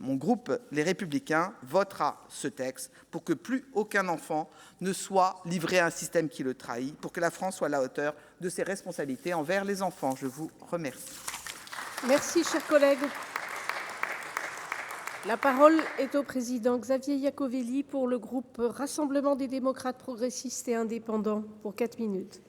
mon groupe, les Républicains, votera ce texte pour que plus aucun enfant ne soit livré à un système qui le trahit, pour que la France soit à la hauteur de ses responsabilités envers les enfants. Je vous remercie. Merci, chers collègues. La parole est au président Xavier Iacovelli pour le groupe Rassemblement des démocrates progressistes et indépendants pour 4 minutes.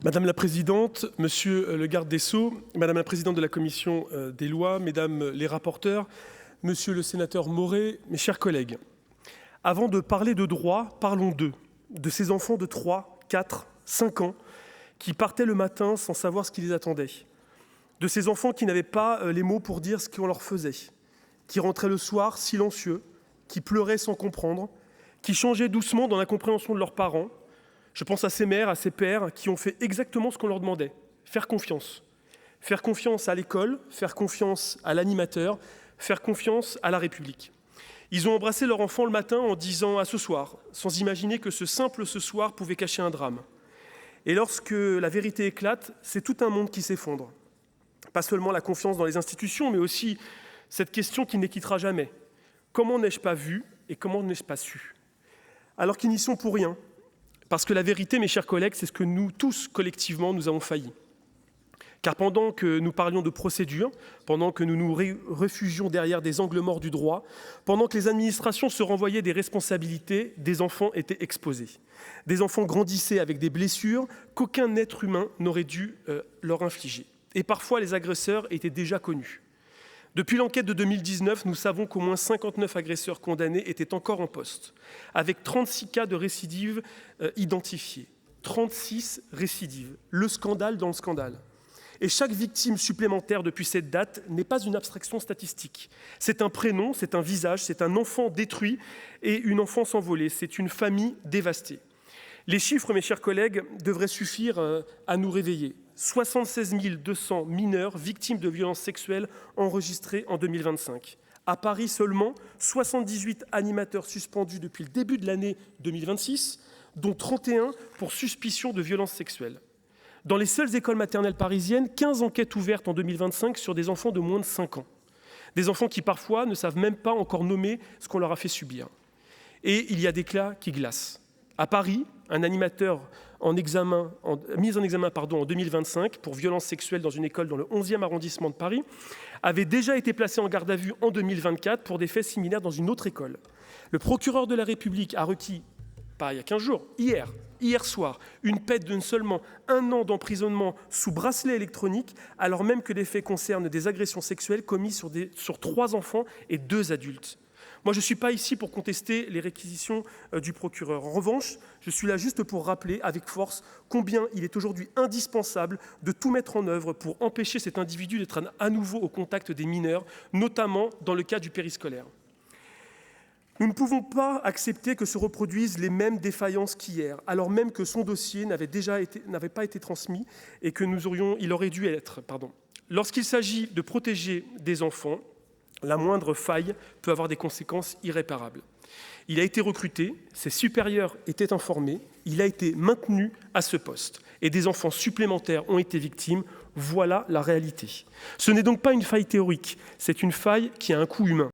Madame la présidente, monsieur le garde des Sceaux, madame la présidente de la commission des lois, mesdames les rapporteurs, monsieur le sénateur Maurey, mes chers collègues. Avant de parler de droit, parlons d'eux, de ces enfants de 3, 4, 5 ans qui partaient le matin sans savoir ce qui les attendait, de ces enfants qui n'avaient pas les mots pour dire ce qu'on leur faisait, qui rentraient le soir silencieux, qui pleuraient sans comprendre, qui changeaient doucement dans la compréhension de leurs parents. Je pense à ces mères, à ces pères qui ont fait exactement ce qu'on leur demandait, faire confiance. Faire confiance à l'école, faire confiance à l'animateur, faire confiance à la République. Ils ont embrassé leur enfant le matin en disant « à ce soir », sans imaginer que ce simple « ce soir » pouvait cacher un drame. Et lorsque la vérité éclate, c'est tout un monde qui s'effondre. Pas seulement la confiance dans les institutions, mais aussi cette question qui n'équitera jamais. Comment n'ai-je pas vu et comment n'ai-je pas su? Alors qu'ils n'y sont pour rien. Parce que la vérité, mes chers collègues, c'est ce que nous tous, collectivement, nous avons failli. Car pendant que nous parlions de procédure, pendant que nous nous réfugions derrière des angles morts du droit, pendant que les administrations se renvoyaient des responsabilités, des enfants étaient exposés. Des enfants grandissaient avec des blessures qu'aucun être humain n'aurait dû leur infliger. Et parfois, les agresseurs étaient déjà connus. Depuis l'enquête de 2019, nous savons qu'au moins 59 agresseurs condamnés étaient encore en poste, avec 36 cas de récidive identifiés. 36 récidives. Le scandale dans le scandale. Et chaque victime supplémentaire depuis cette date n'est pas une abstraction statistique. C'est un prénom, c'est un visage, c'est un enfant détruit et une enfance envolée. C'est une famille dévastée. Les chiffres, mes chers collègues, devraient suffire à nous réveiller. 76 200 mineurs victimes de violences sexuelles enregistrés en 2025. À Paris seulement, 78 animateurs suspendus depuis le début de l'année 2026, dont 31 pour suspicion de violences sexuelles. Dans les seules écoles maternelles parisiennes, 15 enquêtes ouvertes en 2025 sur des enfants de moins de 5 ans. Des enfants qui, parfois, ne savent même pas encore nommer ce qu'on leur a fait subir. Et il y a des cas qui glacent. À Paris, un animateur mis en examen en 2025 pour violences sexuelles dans une école dans le 11e arrondissement de Paris avait déjà été placé en garde à vue en 2024 pour des faits similaires dans une autre école. Le procureur de la République a requis, pas il y a 15 jours, hier soir, une peine de seulement 1 an d'emprisonnement sous bracelet électronique, alors même que les faits concernent des agressions sexuelles commises sur 3 enfants et 2 adultes. Moi, je ne suis pas ici pour contester les réquisitions du procureur. En revanche, je suis là juste pour rappeler avec force combien il est aujourd'hui indispensable de tout mettre en œuvre pour empêcher cet individu d'être à nouveau au contact des mineurs, notamment dans le cas du périscolaire. Nous ne pouvons pas accepter que se reproduisent les mêmes défaillances qu'hier, alors même que son dossier n'avait pas été transmis et que il aurait dû être. Lorsqu'il s'agit de protéger des enfants, la moindre faille peut avoir des conséquences irréparables. Il a été recruté, ses supérieurs étaient informés, il a été maintenu à ce poste. Et des enfants supplémentaires ont été victimes. Voilà la réalité. Ce n'est donc pas une faille théorique, c'est une faille qui a un coût humain.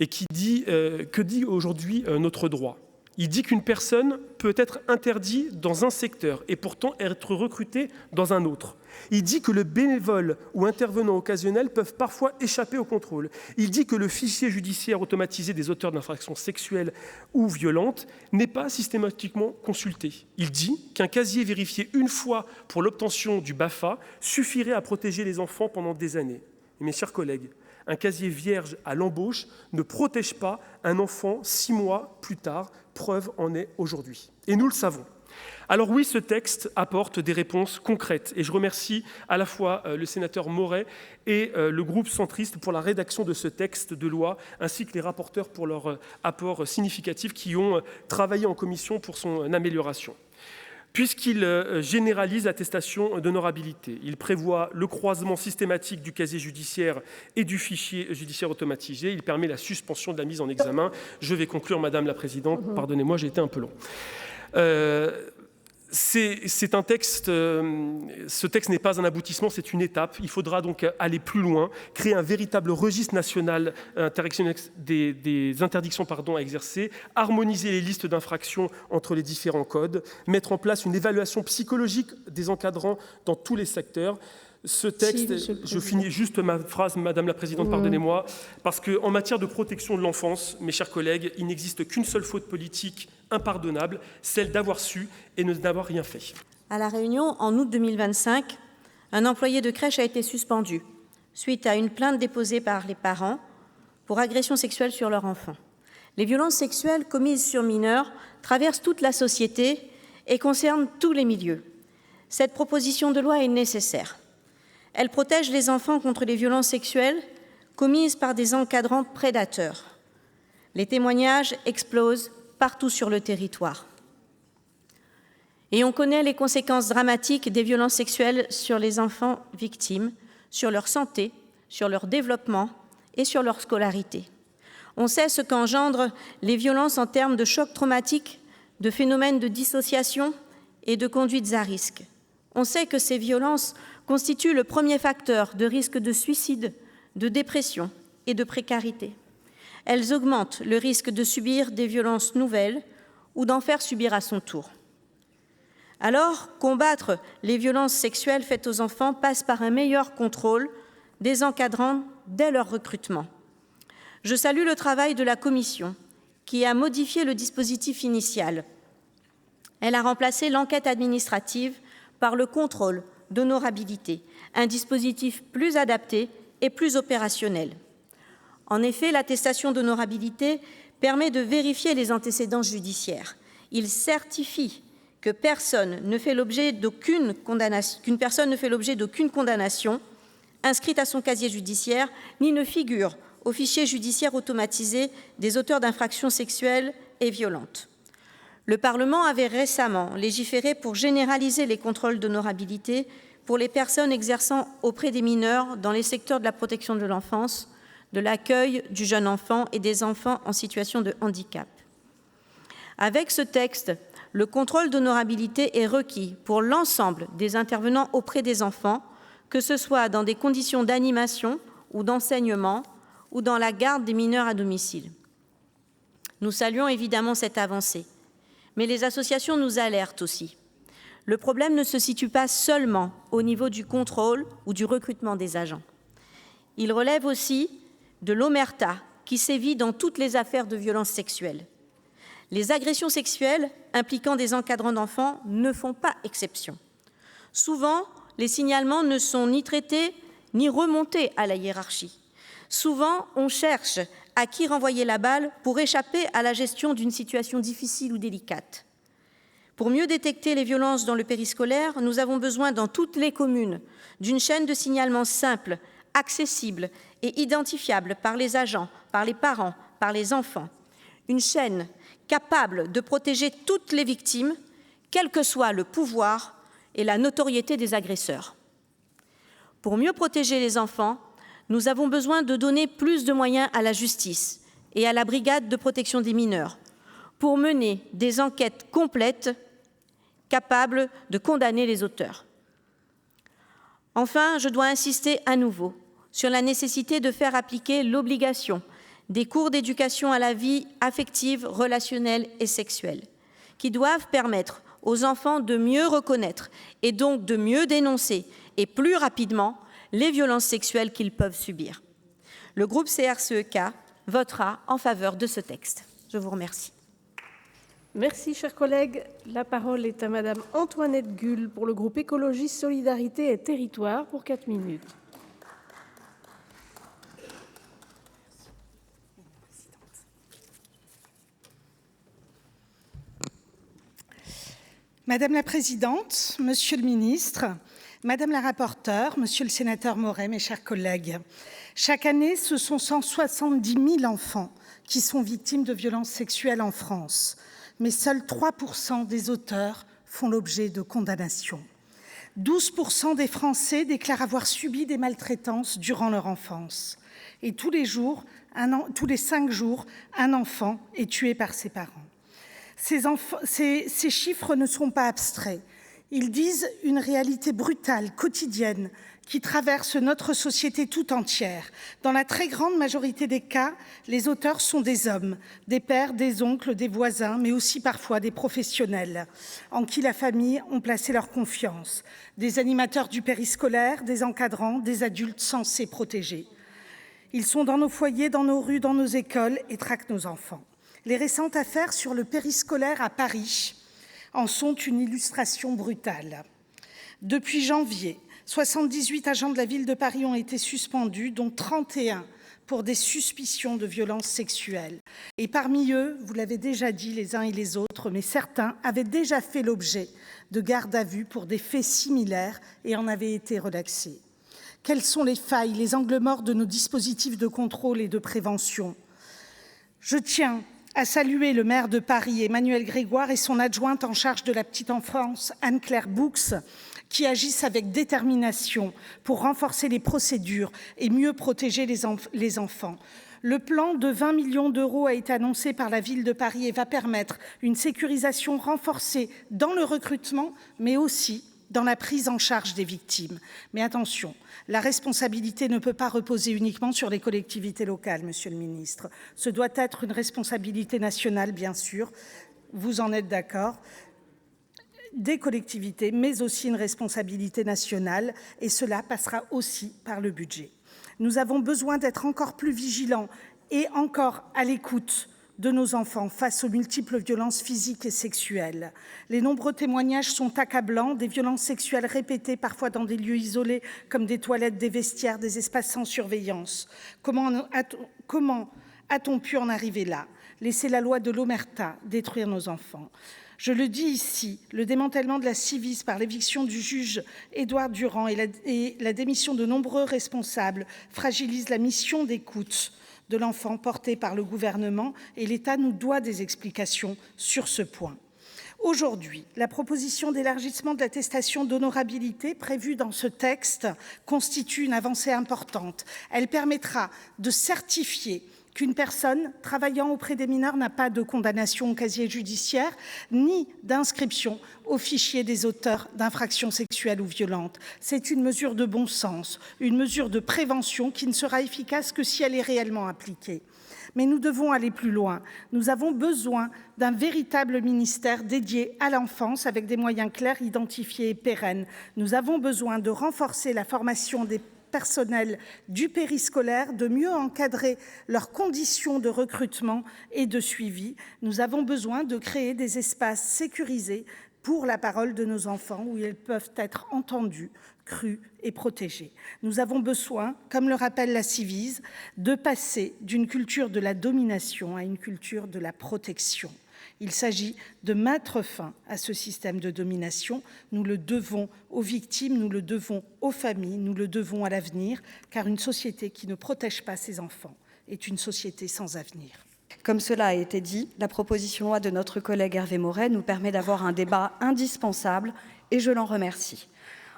Et que dit aujourd'hui notre droit? Il dit qu'une personne peut être interdite dans un secteur et pourtant être recrutée dans un autre. Il dit que le bénévole ou intervenant occasionnel peuvent parfois échapper au contrôle. Il dit que le fichier judiciaire automatisé des auteurs d'infractions sexuelles ou violentes n'est pas systématiquement consulté. Il dit qu'un casier vérifié une fois pour l'obtention du BAFA suffirait à protéger les enfants pendant des années. Et mes chers collègues, un casier vierge à l'embauche ne protège pas un enfant 6 mois plus tard. Preuve en est aujourd'hui. Et nous le savons. Alors oui, ce texte apporte des réponses concrètes. Et je remercie à la fois le sénateur Maurey et le groupe centriste pour la rédaction de ce texte de loi, ainsi que les rapporteurs pour leur apport significatif qui ont travaillé en commission pour son amélioration. Puisqu'il généralise l'attestation d'honorabilité, il prévoit le croisement systématique du casier judiciaire et du fichier judiciaire automatisé, il permet la suspension de la mise en examen. Je vais conclure, Madame la Présidente, pardonnez-moi, j'ai été un peu long. C'est un texte, ce texte n'est pas un aboutissement, c'est une étape. Il faudra donc aller plus loin, créer un véritable registre national des interdictions à exercer, harmoniser les listes d'infractions entre les différents codes, mettre en place une évaluation psychologique des encadrants dans tous les secteurs. Ce texte, je finis juste ma phrase, Madame la Présidente, pardonnez-moi, parce qu'en matière de protection de l'enfance, mes chers collègues, il n'existe qu'une seule faute politique impardonnable, celle d'avoir su et de n'avoir rien fait. À La Réunion, en août 2025, un employé de crèche a été suspendu suite à une plainte déposée par les parents pour agression sexuelle sur leur enfant. Les violences sexuelles commises sur mineurs traversent toute la société et concernent tous les milieux. Cette proposition de loi est nécessaire. Elle protège les enfants contre les violences sexuelles commises par des encadrants prédateurs. Les témoignages explosent partout sur le territoire. Et on connaît les conséquences dramatiques des violences sexuelles sur les enfants victimes, sur leur santé, sur leur développement et sur leur scolarité. On sait ce qu'engendrent les violences en termes de chocs traumatiques, de phénomènes de dissociation et de conduites à risque. On sait que ces violences constituent le premier facteur de risque de suicide, de dépression et de précarité. Elles augmentent le risque de subir des violences nouvelles ou d'en faire subir à son tour. Alors, combattre les violences sexuelles faites aux enfants passe par un meilleur contrôle des encadrants dès leur recrutement. Je salue le travail de la Commission, qui a modifié le dispositif initial. Elle a remplacé l'enquête administrative par le contrôle d'honorabilité, un dispositif plus adapté et plus opérationnel. En effet, l'attestation d'honorabilité permet de vérifier les antécédents judiciaires. Il certifie qu'une personne ne fait l'objet d'aucune condamnation inscrite à son casier judiciaire, ni ne figure au fichier judiciaire automatisé des auteurs d'infractions sexuelles et violentes. Le Parlement avait récemment légiféré pour généraliser les contrôles d'honorabilité pour les personnes exerçant auprès des mineurs dans les secteurs de la protection de l'enfance, de l'accueil du jeune enfant et des enfants en situation de handicap. Avec ce texte, le contrôle d'honorabilité est requis pour l'ensemble des intervenants auprès des enfants, que ce soit dans des conditions d'animation ou d'enseignement ou dans la garde des mineurs à domicile. Nous saluons évidemment cette avancée, mais les associations nous alertent aussi. Le problème ne se situe pas seulement au niveau du contrôle ou du recrutement des agents. Il relève aussi de l'omerta qui sévit dans toutes les affaires de violences sexuelles. Les agressions sexuelles impliquant des encadrants d'enfants ne font pas exception. Souvent, les signalements ne sont ni traités ni remontés à la hiérarchie. Souvent, on cherche à qui renvoyer la balle pour échapper à la gestion d'une situation difficile ou délicate. Pour mieux détecter les violences dans le périscolaire, nous avons besoin dans toutes les communes d'une chaîne de signalement simple, accessible et identifiable par les agents, par les parents, par les enfants. Une chaîne capable de protéger toutes les victimes, quel que soit le pouvoir et la notoriété des agresseurs. Pour mieux protéger les enfants, nous avons besoin de donner plus de moyens à la justice et à la brigade de protection des mineurs pour mener des enquêtes complètes capables de condamner les auteurs. Enfin, je dois insister à nouveau sur la nécessité de faire appliquer l'obligation des cours d'éducation à la vie affective, relationnelle et sexuelle, qui doivent permettre aux enfants de mieux reconnaître et donc de mieux dénoncer et plus rapidement les violences sexuelles qu'ils peuvent subir. Le groupe CRCEK votera en faveur de ce texte. Je vous remercie. Merci, chers collègues. La parole est à Madame Antoinette Guhl pour le groupe Écologie, Solidarité et Territoires pour 4 minutes. Madame la Présidente, Monsieur le Ministre, Madame la rapporteure, Monsieur le sénateur Moret, mes chers collègues, chaque année, ce sont 170 000 enfants qui sont victimes de violences sexuelles en France, mais seuls 3% des auteurs font l'objet de condamnations. 12% des Français déclarent avoir subi des maltraitances durant leur enfance. Et tous les 5 jours, un enfant est tué par ses parents. Ces chiffres ne sont pas abstraits. Ils disent une réalité brutale, quotidienne, qui traverse notre société tout entière. Dans la très grande majorité des cas, les auteurs sont des hommes, des pères, des oncles, des voisins, mais aussi parfois des professionnels, en qui la famille ont placé leur confiance, des animateurs du périscolaire, des encadrants, des adultes censés protéger. Ils sont dans nos foyers, dans nos rues, dans nos écoles et traquent nos enfants. Les récentes affaires sur le périscolaire à Paris en sont une illustration brutale. Depuis janvier, 78 agents de la ville de Paris ont été suspendus, dont 31 pour des suspicions de violences sexuelles. Et parmi eux, vous l'avez déjà dit les uns et les autres, mais certains avaient déjà fait l'objet de garde à vue pour des faits similaires et en avaient été relaxés. Quelles sont les failles, les angles morts de nos dispositifs de contrôle et de prévention ? Je tiens à saluer le maire de Paris, Emmanuel Grégoire, et son adjointe en charge de la petite enfance, Anne-Claire Boux, qui agissent avec détermination pour renforcer les procédures et mieux protéger les enfants. Le plan de 20 millions d'euros a été annoncé par la ville de Paris et va permettre une sécurisation renforcée dans le recrutement, mais aussi dans la prise en charge des victimes. Mais attention, la responsabilité ne peut pas reposer uniquement sur les collectivités locales, Monsieur le Ministre. Ce doit être une responsabilité nationale, bien sûr, vous en êtes d'accord, des collectivités, mais aussi une responsabilité nationale, et cela passera aussi par le budget. Nous avons besoin d'être encore plus vigilants et encore à l'écoute de nos enfants face aux multiples violences physiques et sexuelles. Les nombreux témoignages sont accablants, des violences sexuelles répétées, parfois dans des lieux isolés, comme des toilettes, des vestiaires, des espaces sans surveillance. Comment a-t-on pu en arriver là? Laisser la loi de l'omerta détruire nos enfants. Je le dis ici, le démantèlement de la Civis par l'éviction du juge Édouard Durand et la démission de nombreux responsables fragilise la mission d'écoute de l'enfant portée par le gouvernement, et l'État nous doit des explications sur ce point. Aujourd'hui, la proposition d'élargissement de l'attestation d'honorabilité prévue dans ce texte constitue une avancée importante. Elle permettra de certifier qu'une personne travaillant auprès des mineurs n'a pas de condamnation au casier judiciaire ni d'inscription au fichier des auteurs d'infractions sexuelles ou violentes. C'est une mesure de bon sens, une mesure de prévention qui ne sera efficace que si elle est réellement appliquée. Mais nous devons aller plus loin. Nous avons besoin d'un véritable ministère dédié à l'enfance avec des moyens clairs, identifiés et pérennes. Nous avons besoin de renforcer la formation des personnels du périscolaire, de mieux encadrer leurs conditions de recrutement et de suivi. Nous avons besoin de créer des espaces sécurisés pour la parole de nos enfants où ils peuvent être entendus, crus et protégés. Nous avons besoin, comme le rappelle la Civis, de passer d'une culture de la domination à une culture de la protection. Il s'agit de mettre fin à ce système de domination. Nous le devons aux victimes, nous le devons aux familles, nous le devons à l'avenir, car une société qui ne protège pas ses enfants est une société sans avenir. Comme cela a été dit, la proposition de loi de notre collègue Hervé Maurey nous permet d'avoir un débat indispensable et je l'en remercie.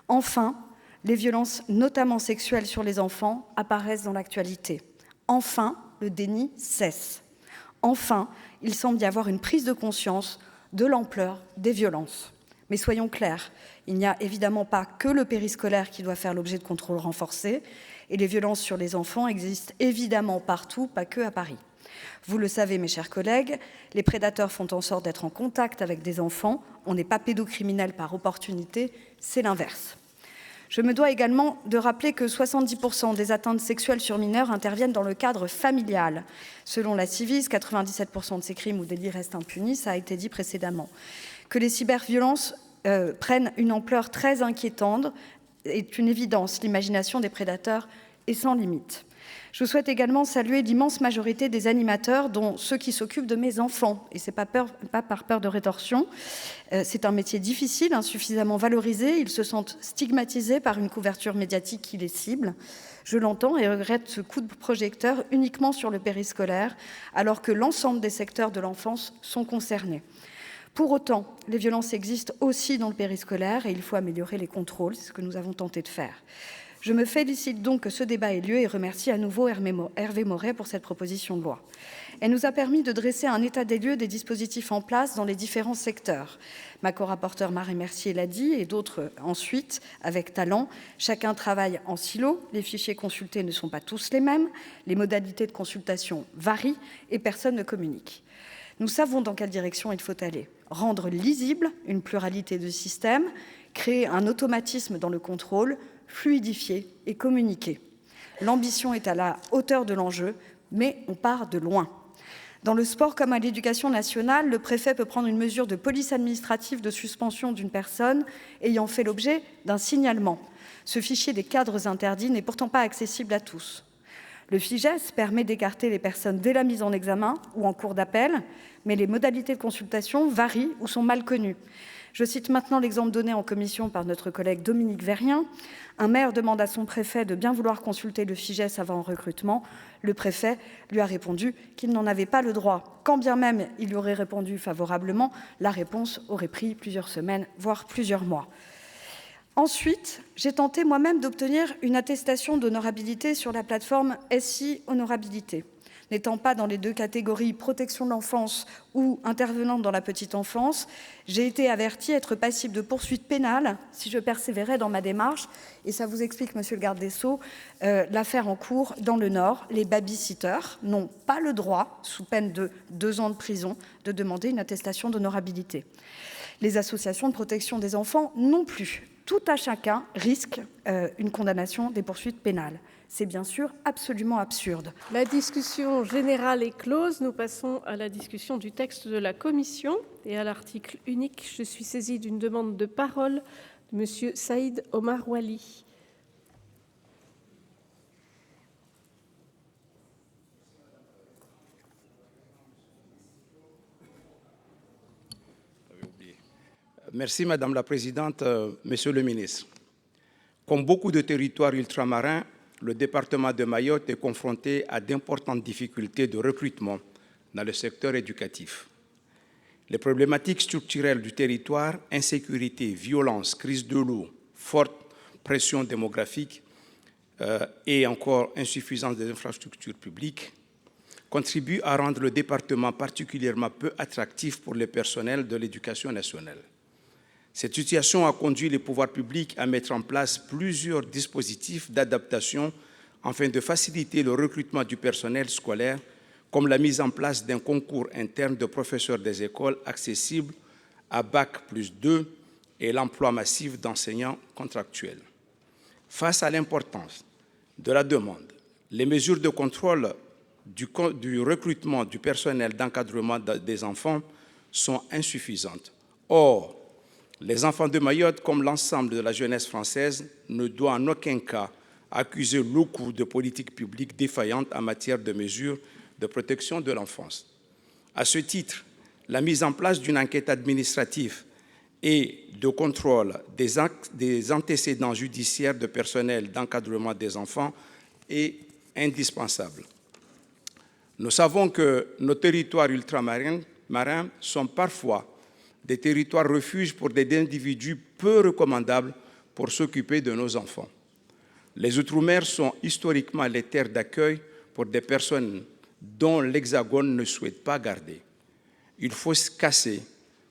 Enfin, les violences, notamment sexuelles sur les enfants, apparaissent dans l'actualité. Enfin, le déni cesse. Enfin, il semble y avoir une prise de conscience de l'ampleur des violences. Mais soyons clairs, il n'y a évidemment pas que le périscolaire qui doit faire l'objet de contrôles renforcés, et les violences sur les enfants existent évidemment partout, pas que à Paris. Vous le savez, mes chers collègues, les prédateurs font en sorte d'être en contact avec des enfants. On n'est pas pédocriminel par opportunité, c'est l'inverse. Je me dois également de rappeler que 70% des atteintes sexuelles sur mineurs interviennent dans le cadre familial. Selon la Civis, 97% de ces crimes ou délits restent impunis, ça a été dit précédemment. Que les cyberviolences prennent une ampleur très inquiétante est une évidence. L'imagination des prédateurs est sans limite. Je souhaite également saluer l'immense majorité des animateurs, dont ceux qui s'occupent de mes enfants. Et ce n'est pas par peur de rétorsion. C'est un métier difficile, insuffisamment valorisé. Ils se sentent stigmatisés par une couverture médiatique qui les cible. Je l'entends et regrette ce coup de projecteur uniquement sur le périscolaire, alors que l'ensemble des secteurs de l'enfance sont concernés. Pour autant, les violences existent aussi dans le périscolaire et il faut améliorer les contrôles. C'est ce que nous avons tenté de faire. Je me félicite donc que ce débat ait lieu et remercie à nouveau Hervé Maurey pour cette proposition de loi. Elle nous a permis de dresser un état des lieux des dispositifs en place dans les différents secteurs. Ma co-rapporteure Marie Mercier l'a dit et d'autres ensuite, avec talent. Chacun travaille en silo, les fichiers consultés ne sont pas tous les mêmes, les modalités de consultation varient et personne ne communique. Nous savons dans quelle direction il faut aller. Rendre lisible une pluralité de systèmes, créer un automatisme dans le contrôle, fluidifier et communiquer. L'ambition est à la hauteur de l'enjeu, mais on part de loin. Dans le sport comme à l'éducation nationale, le préfet peut prendre une mesure de police administrative de suspension d'une personne ayant fait l'objet d'un signalement. Ce fichier des cadres interdits n'est pourtant pas accessible à tous. Le FIJES permet d'écarter les personnes dès la mise en examen ou en cours d'appel, mais les modalités de consultation varient ou sont mal connues. Je cite maintenant l'exemple donné en commission par notre collègue Dominique Vérien. Un maire demande à son préfet de bien vouloir consulter le FIJES avant un recrutement. Le préfet lui a répondu qu'il n'en avait pas le droit. Quand bien même il lui aurait répondu favorablement, la réponse aurait pris plusieurs semaines, voire plusieurs mois. Ensuite, j'ai tenté moi-même d'obtenir une attestation d'honorabilité sur la plateforme SI Honorabilité. N'étant pas dans les deux catégories protection de l'enfance ou intervenante dans la petite enfance, j'ai été avertie être passible de poursuites pénales si je persévérais dans ma démarche. Et ça vous explique, monsieur le garde des Sceaux, l'affaire en cours dans le Nord. Les babysitters n'ont pas le droit, sous peine de 2 ans de prison, de demander une attestation d'honorabilité. Les associations de protection des enfants non plus. Tout à chacun risque une condamnation, des poursuites pénales. C'est bien sûr absolument absurde. La discussion générale est close. Nous passons à la discussion du texte de la Commission. Et à l'article unique, je suis saisie d'une demande de parole de M. Saïd Omar Wali. Merci Madame la Présidente, Monsieur le Ministre. Comme beaucoup de territoires ultramarins, le département de Mayotte est confronté à d'importantes difficultés de recrutement dans le secteur éducatif. Les problématiques structurelles du territoire, insécurité, violence, crise de l'eau, forte pression démographique et encore insuffisance des infrastructures publiques, contribuent à rendre le département particulièrement peu attractif pour les personnels de l'éducation nationale. Cette situation a conduit les pouvoirs publics à mettre en place plusieurs dispositifs d'adaptation afin de faciliter le recrutement du personnel scolaire, comme la mise en place d'un concours interne de professeurs des écoles accessible à Bac+2 et l'emploi massif d'enseignants contractuels. Face à l'importance de la demande, les mesures de contrôle du recrutement du personnel d'encadrement des enfants sont insuffisantes. Or, les enfants de Mayotte, comme l'ensemble de la jeunesse française, ne doivent en aucun cas accuser le coup de politiques publiques défaillantes en matière de mesures de protection de l'enfance. À ce titre, la mise en place d'une enquête administrative et de contrôle des antécédents judiciaires de personnel d'encadrement des enfants est indispensable. Nous savons que nos territoires ultramarins sont parfois des territoires refuges pour des individus peu recommandables pour s'occuper de nos enfants. Les Outre-mer sont historiquement les terres d'accueil pour des personnes dont l'Hexagone ne souhaite pas garder. Il faut casser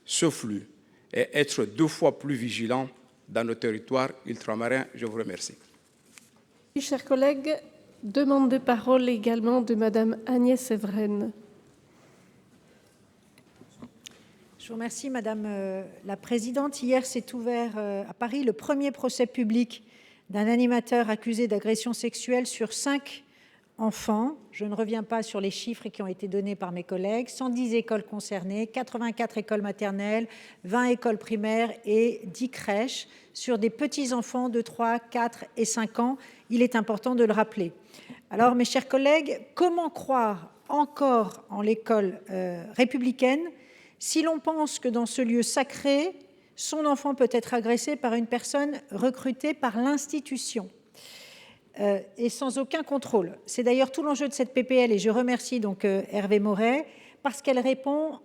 ce flux et être 2 fois plus vigilant dans nos territoires ultramarins. Je vous remercie. Chers collègues, demande de parole également de Madame Agnès Evren. Je vous remercie, Madame la Présidente. Hier s'est ouvert à Paris le premier procès public d'un animateur accusé d'agression sexuelle sur 5 enfants. Je ne reviens pas sur les chiffres qui ont été donnés par mes collègues. 110 écoles concernées, 84 écoles maternelles, 20 écoles primaires et 10 crèches sur des petits-enfants de 3, 4 et 5 ans. Il est important de le rappeler. Alors, mes chers collègues, comment croire encore en l'école républicaine si l'on pense que dans ce lieu sacré, son enfant peut être agressé par une personne recrutée par l'institution et sans aucun contrôle? C'est d'ailleurs tout l'enjeu de cette PPL et je remercie donc Hervé Maurey parce qu'elle répond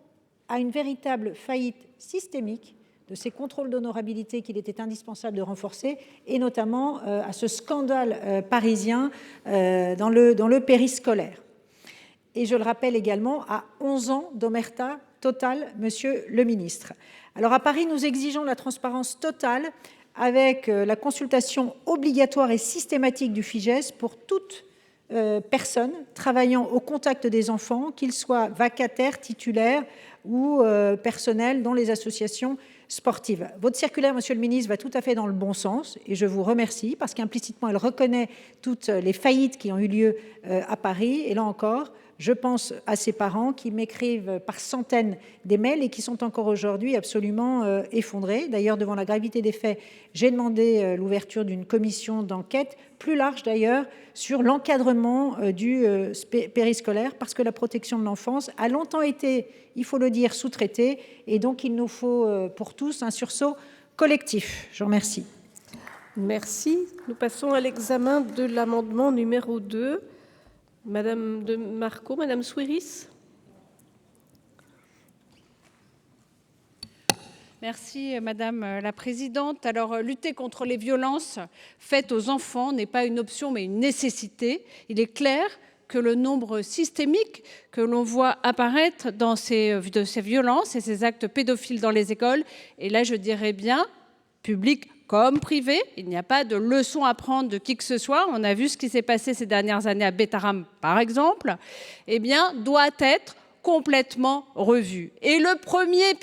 à une véritable faillite systémique de ces contrôles d'honorabilité qu'il était indispensable de renforcer et notamment à ce scandale parisien dans le périscolaire. Et je le rappelle également à 11 ans d'omerta totale, Monsieur le Ministre. Alors à Paris, nous exigeons la transparence totale avec la consultation obligatoire et systématique du FIJES pour toute personne travaillant au contact des enfants, qu'ils soient vacataires, titulaires ou personnels dans les associations sportives. Votre circulaire, Monsieur le Ministre, va tout à fait dans le bon sens et je vous remercie parce qu'implicitement, elle reconnaît toutes les faillites qui ont eu lieu à Paris. Et là encore, je pense à ces parents qui m'écrivent par centaines des mails et qui sont encore aujourd'hui absolument effondrés. D'ailleurs, devant la gravité des faits, j'ai demandé l'ouverture d'une commission d'enquête, plus large d'ailleurs, sur l'encadrement du périscolaire, parce que la protection de l'enfance a longtemps été, il faut le dire, sous-traitée. Et donc, il nous faut pour tous un sursaut collectif. Je vous remercie. Merci. Nous passons à l'examen de l'amendement numéro 2. Madame de Marco, Madame Souiris. Merci Madame la Présidente. Alors, lutter contre les violences faites aux enfants n'est pas une option mais une nécessité. Il est clair que le nombre systémique que l'on voit apparaître de ces violences et ces actes pédophiles dans les écoles, et là je dirais bien, public comme privé, il n'y a pas de leçon à prendre de qui que ce soit, on a vu ce qui s'est passé ces dernières années à Betaram par exemple, eh bien doit être complètement revu. Et le premier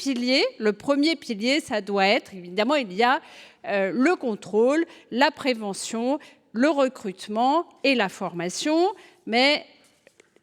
pilier, ça doit être, évidemment, il y a le contrôle, la prévention, le recrutement et la formation, mais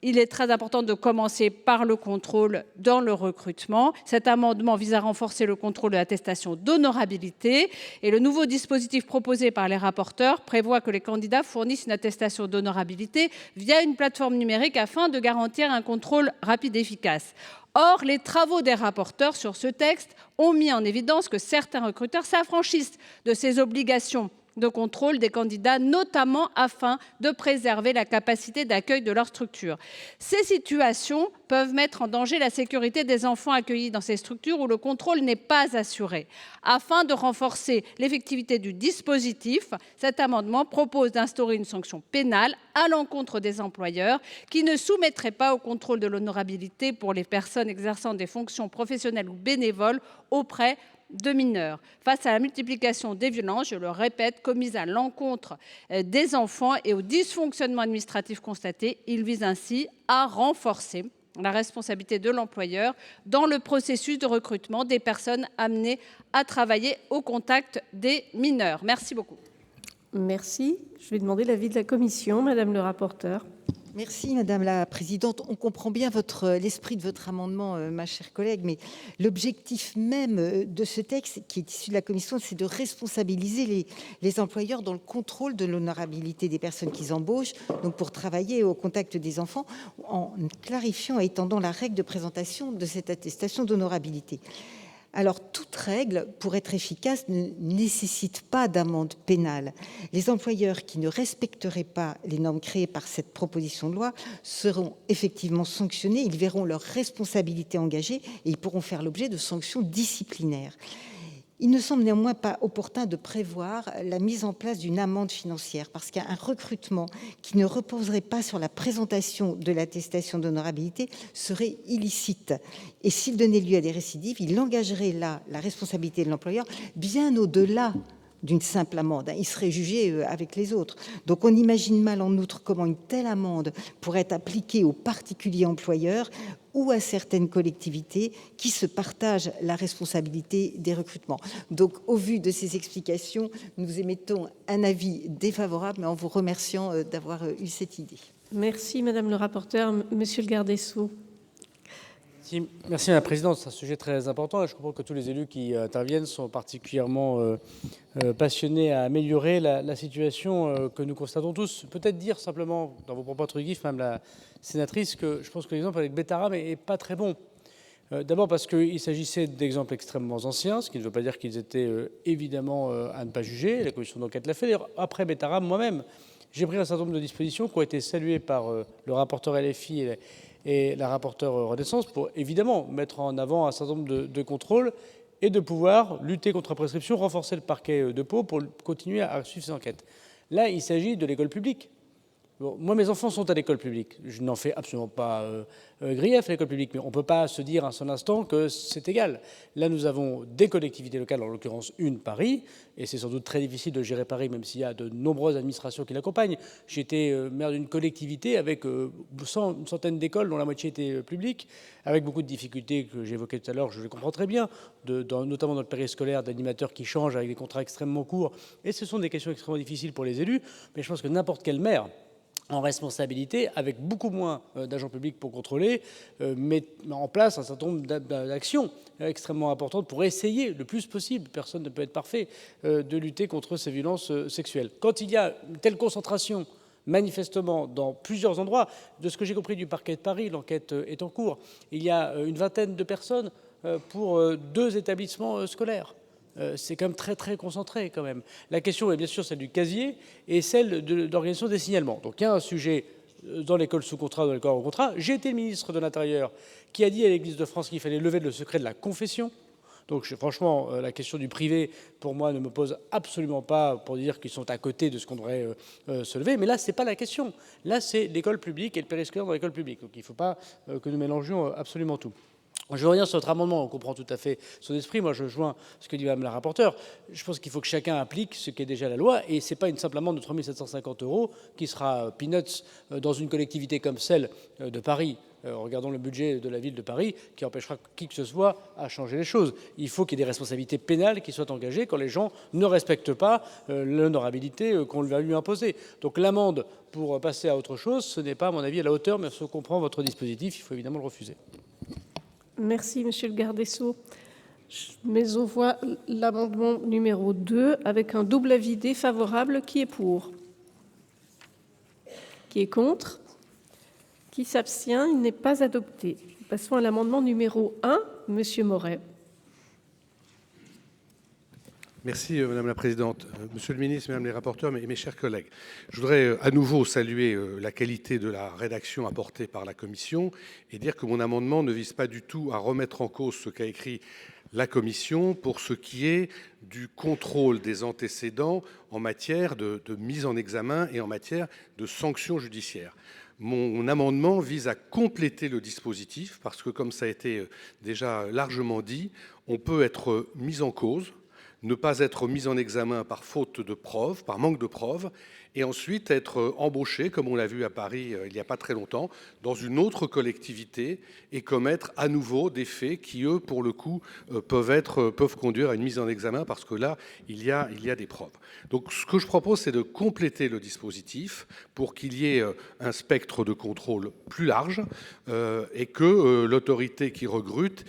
il est très important de commencer par le contrôle dans le recrutement. Cet amendement vise à renforcer le contrôle de l'attestation d'honorabilité et le nouveau dispositif proposé par les rapporteurs prévoit que les candidats fournissent une attestation d'honorabilité via une plateforme numérique afin de garantir un contrôle rapide et efficace. Or, les travaux des rapporteurs sur ce texte ont mis en évidence que certains recruteurs s'affranchissent de ces obligations de contrôle des candidats, notamment afin de préserver la capacité d'accueil de leur structure. Ces situations peuvent mettre en danger la sécurité des enfants accueillis dans ces structures où le contrôle n'est pas assuré. Afin de renforcer l'effectivité du dispositif, cet amendement propose d'instaurer une sanction pénale à l'encontre des employeurs qui ne soumettraient pas au contrôle de l'honorabilité pour les personnes exerçant des fonctions professionnelles ou bénévoles auprès de mineurs. Face à la multiplication des violences, je le répète, commises à l'encontre des enfants et au dysfonctionnement administratif constaté, il vise ainsi à renforcer la responsabilité de l'employeur dans le processus de recrutement des personnes amenées à travailler au contact des mineurs. Merci beaucoup. Merci. Je vais demander l'avis de la commission, Madame le rapporteur. Merci Madame la Présidente. On comprend bien l'esprit de votre amendement, ma chère collègue, mais l'objectif même de ce texte qui est issu de la Commission, c'est de responsabiliser les employeurs dans le contrôle de l'honorabilité des personnes qu'ils embauchent, donc pour travailler au contact des enfants, en clarifiant et étendant la règle de présentation de cette attestation d'honorabilité. Alors, toute règle, pour être efficace, ne nécessite pas d'amende pénale. Les employeurs qui ne respecteraient pas les normes créées par cette proposition de loi seront effectivement sanctionnés, ils verront leur responsabilité engagée et ils pourront faire l'objet de sanctions disciplinaires. Il ne semble néanmoins pas opportun de prévoir la mise en place d'une amende financière parce qu'un recrutement qui ne reposerait pas sur la présentation de l'attestation d'honorabilité serait illicite. Et s'il donnait lieu à des récidives, il engagerait là la responsabilité de l'employeur bien au-delà d'une simple amende. Il serait jugé avec les autres. Donc on imagine mal en outre comment une telle amende pourrait être appliquée aux particuliers employeurs ou à certaines collectivités qui se partagent la responsabilité des recrutements. Donc au vu de ces explications, nous émettons un avis défavorable, mais en vous remerciant d'avoir eu cette idée. Merci Madame le rapporteur. Monsieur le garde des Sceaux. Merci Madame la Présidente, c'est un sujet très important et je comprends que tous les élus qui interviennent sont particulièrement passionnés à améliorer la situation que nous constatons tous. Peut-être dire simplement dans vos propos introductifs, Madame la sénatrice, que je pense que l'exemple avec Betaram n'est pas très bon. D'abord parce qu'il s'agissait d'exemples extrêmement anciens, ce qui ne veut pas dire qu'ils étaient évidemment à ne pas juger. La commission d'enquête l'a fait. D'ailleurs, après Betaram, moi-même, j'ai pris un certain nombre de dispositions qui ont été saluées par le rapporteur LFI et la rapporteure Renaissance pour évidemment mettre en avant un certain nombre de contrôles et de pouvoir lutter contre la prescription, renforcer le parquet de Pau pour continuer à suivre ces enquêtes. Là, il s'agit de l'école publique. Bon, moi, mes enfants sont à l'école publique. Je n'en fais absolument pas grief à l'école publique, mais on ne peut pas se dire un seul instant que c'est égal. Là, nous avons des collectivités locales, en l'occurrence une Paris, et c'est sans doute très difficile de gérer Paris, même s'il y a de nombreuses administrations qui l'accompagnent. J'étais maire d'une collectivité avec une centaine d'écoles, dont la moitié était publique, avec beaucoup de difficultés que j'évoquais tout à l'heure, je les comprends très bien, notamment dans le périscolaire, d'animateurs qui changent avec des contrats extrêmement courts. Et ce sont des questions extrêmement difficiles pour les élus, mais je pense que n'importe quel maire en responsabilité, avec beaucoup moins d'agents publics pour contrôler, met en place un certain nombre d'actions extrêmement importantes pour essayer le plus possible, personne ne peut être parfait, de lutter contre ces violences sexuelles. Quand il y a une telle concentration, manifestement, dans plusieurs endroits, de ce que j'ai compris du parquet de Paris, l'enquête est en cours, il y a une vingtaine de personnes pour 2 établissements scolaires. C'est quand même très très concentré quand même. La question est bien sûr celle du casier et celle de l'organisation des signalements. Donc il y a un sujet dans l'école sous contrat, dans l'école en contrat. J'ai été le ministre de l'Intérieur qui a dit à l'Église de France qu'il fallait lever le secret de la confession. Donc franchement, la question du privé, pour moi, ne me pose absolument pas pour dire qu'ils sont à côté de ce qu'on devrait se lever. Mais là, ce n'est pas la question. Là, c'est l'école publique et le périscolaire dans l'école publique. Donc il ne faut pas que nous mélangions absolument tout. Je vais revenir sur notre amendement, on comprend tout à fait son esprit. Moi, je joins ce que dit Mme la rapporteure. Je pense qu'il faut que chacun applique ce qui est déjà la loi, et ce n'est pas une simple amende de 3 750 € qui sera peanuts dans une collectivité comme celle de Paris. Regardons le budget de la ville de Paris, qui empêchera qui que ce soit à changer les choses. Il faut qu'il y ait des responsabilités pénales qui soient engagées quand les gens ne respectent pas l'honorabilité qu'on va lui imposer. Donc l'amende pour passer à autre chose, ce n'est pas, à mon avis, à la hauteur, mais on comprend votre dispositif, il faut évidemment le refuser. Merci, monsieur le garde des Sceaux. Je mets aux voix l'amendement numéro 2 avec un double avis défavorable. Qui est pour? Qui est contre? Qui s'abstient? Il n'est pas adopté. Passons à l'amendement numéro 1. Monsieur Moret. Merci Madame la Présidente. Monsieur le Ministre, Mesdames les rapporteurs, mes chers collègues, je voudrais à nouveau saluer la qualité de la rédaction apportée par la Commission et dire que mon amendement ne vise pas du tout à remettre en cause ce qu'a écrit la Commission pour ce qui est du contrôle des antécédents en matière de mise en examen et en matière de sanctions judiciaires. Mon amendement vise à compléter le dispositif parce que, comme ça a été déjà largement dit, on peut être mis en cause, ne pas être mis en examen par faute de preuves, par manque de preuves, et ensuite être embauché, comme on l'a vu à Paris il n'y a pas très longtemps, dans une autre collectivité et commettre à nouveau des faits qui, eux, pour le coup, peuvent conduire à une mise en examen parce que là, il y a des preuves. Donc ce que je propose, c'est de compléter le dispositif pour qu'il y ait un spectre de contrôle plus large et que l'autorité qui recrute,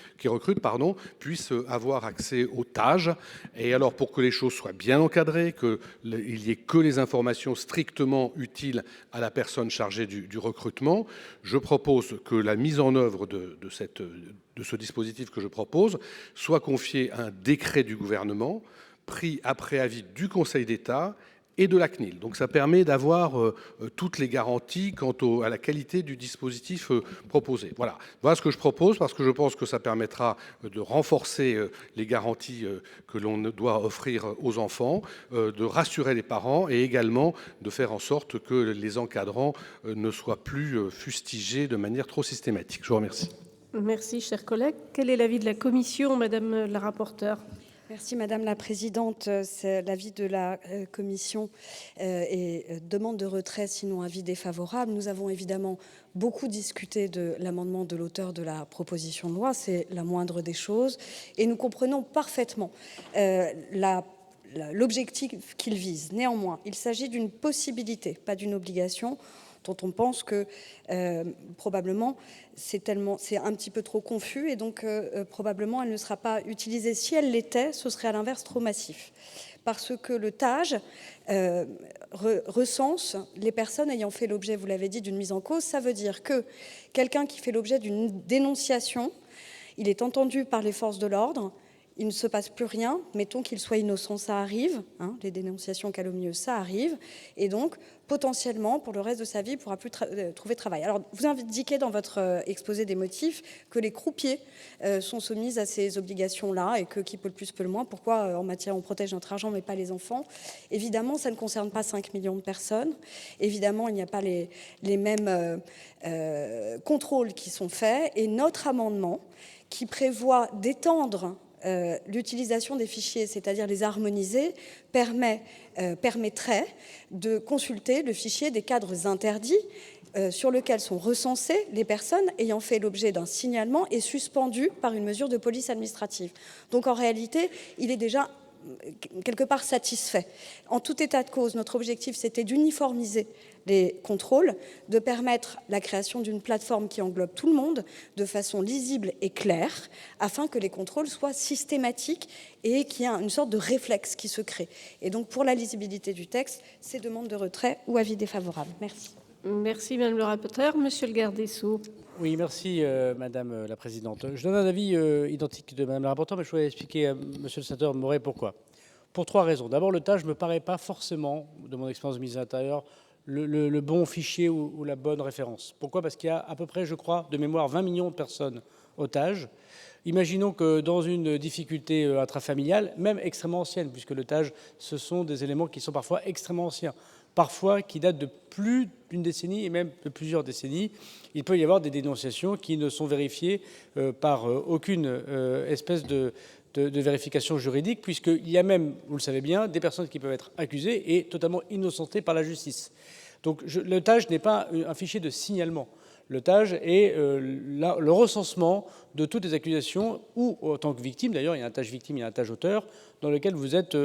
puisse avoir accès aux TAJ. Et alors, pour que les choses soient bien encadrées, qu'il n'y ait que les informations strictement utiles à la personne chargée du recrutement, je propose que la mise en œuvre de ce dispositif que je propose soit confiée à un décret du gouvernement pris après avis du Conseil d'État et de la CNIL. Donc ça permet d'avoir toutes les garanties quant à la qualité du dispositif proposé. Voilà ce que je propose parce que je pense que ça permettra de renforcer les garanties que l'on doit offrir aux enfants, de rassurer les parents et également de faire en sorte que les encadrants ne soient plus fustigés de manière trop systématique. Je vous remercie. Merci, cher collègue. Quel est l'avis de la Commission, Madame la rapporteure? Merci Madame la Présidente. C'est l'avis de la Commission et demande de retrait, sinon avis défavorable. Nous avons évidemment beaucoup discuté de l'amendement de l'auteur de la proposition de loi, c'est la moindre des choses, et nous comprenons parfaitement l'objectif qu'il vise. Néanmoins, il s'agit d'une possibilité, pas d'une obligation, dont on pense que probablement c'est un petit peu trop confus et donc probablement elle ne sera pas utilisée. Si elle l'était, ce serait à l'inverse trop massif. Parce que le TAJ recense les personnes ayant fait l'objet, vous l'avez dit, d'une mise en cause. Ça veut dire que quelqu'un qui fait l'objet d'une dénonciation, il est entendu par les forces de l'ordre, il ne se passe plus rien, mettons qu'il soit innocent, ça arrive, hein, les dénonciations calomnieuses, ça arrive, et donc potentiellement, pour le reste de sa vie, il ne pourra plus trouver travail. Alors, vous indiquez dans votre exposé des motifs que les croupiers sont soumis à ces obligations-là et que qui peut le plus, peut le moins. Pourquoi en matière on protège notre argent mais pas les enfants? Évidemment, ça ne concerne pas 5 millions de personnes. Évidemment, il n'y a pas les mêmes contrôles qui sont faits. Et notre amendement, qui prévoit d'étendre l'utilisation des fichiers, c'est-à-dire les harmoniser, permettrait de consulter le fichier des cadres interdits sur lequel sont recensées les personnes ayant fait l'objet d'un signalement et suspendues par une mesure de police administrative. Donc en réalité, il est déjà quelque part satisfait. En tout état de cause, notre objectif, c'était d'uniformiser les contrôles, de permettre la création d'une plateforme qui englobe tout le monde de façon lisible et claire, afin que les contrôles soient systématiques et qu'il y ait une sorte de réflexe qui se crée. Et donc, pour la lisibilité du texte, c'est demande de retrait ou avis défavorable. Merci. Merci, Madame le rapporteur. Monsieur le garde des Sceaux. Oui, merci, Madame la Présidente. Je donne un avis identique de Madame la rapporteure, mais je voudrais expliquer à Monsieur le sénateur Moret pourquoi. Pour 3 raisons. D'abord, le TAJ ne me paraît pas forcément, de mon expérience de ministre de l'Intérieur, le bon fichier ou la bonne référence. Pourquoi? Parce qu'il y a à peu près, je crois, de mémoire, 20 millions de personnes au TAJ. Imaginons que dans une difficulté intrafamiliale, même extrêmement ancienne, puisque le TAJ, ce sont des éléments qui sont parfois extrêmement anciens, parfois qui datent de plus d'une décennie et même de plusieurs décennies, il peut y avoir des dénonciations qui ne sont vérifiées par aucune espèce de vérification juridique, puisqu'il y a même, vous le savez bien, des personnes qui peuvent être accusées et totalement innocentées par la justice. Donc le TAJ n'est pas un fichier de signalement. Le TAJ est le recensement de toutes les accusations, ou en tant que victime, d'ailleurs, il y a un TAJ victime, il y a un TAJ auteur, dans lequel vous êtes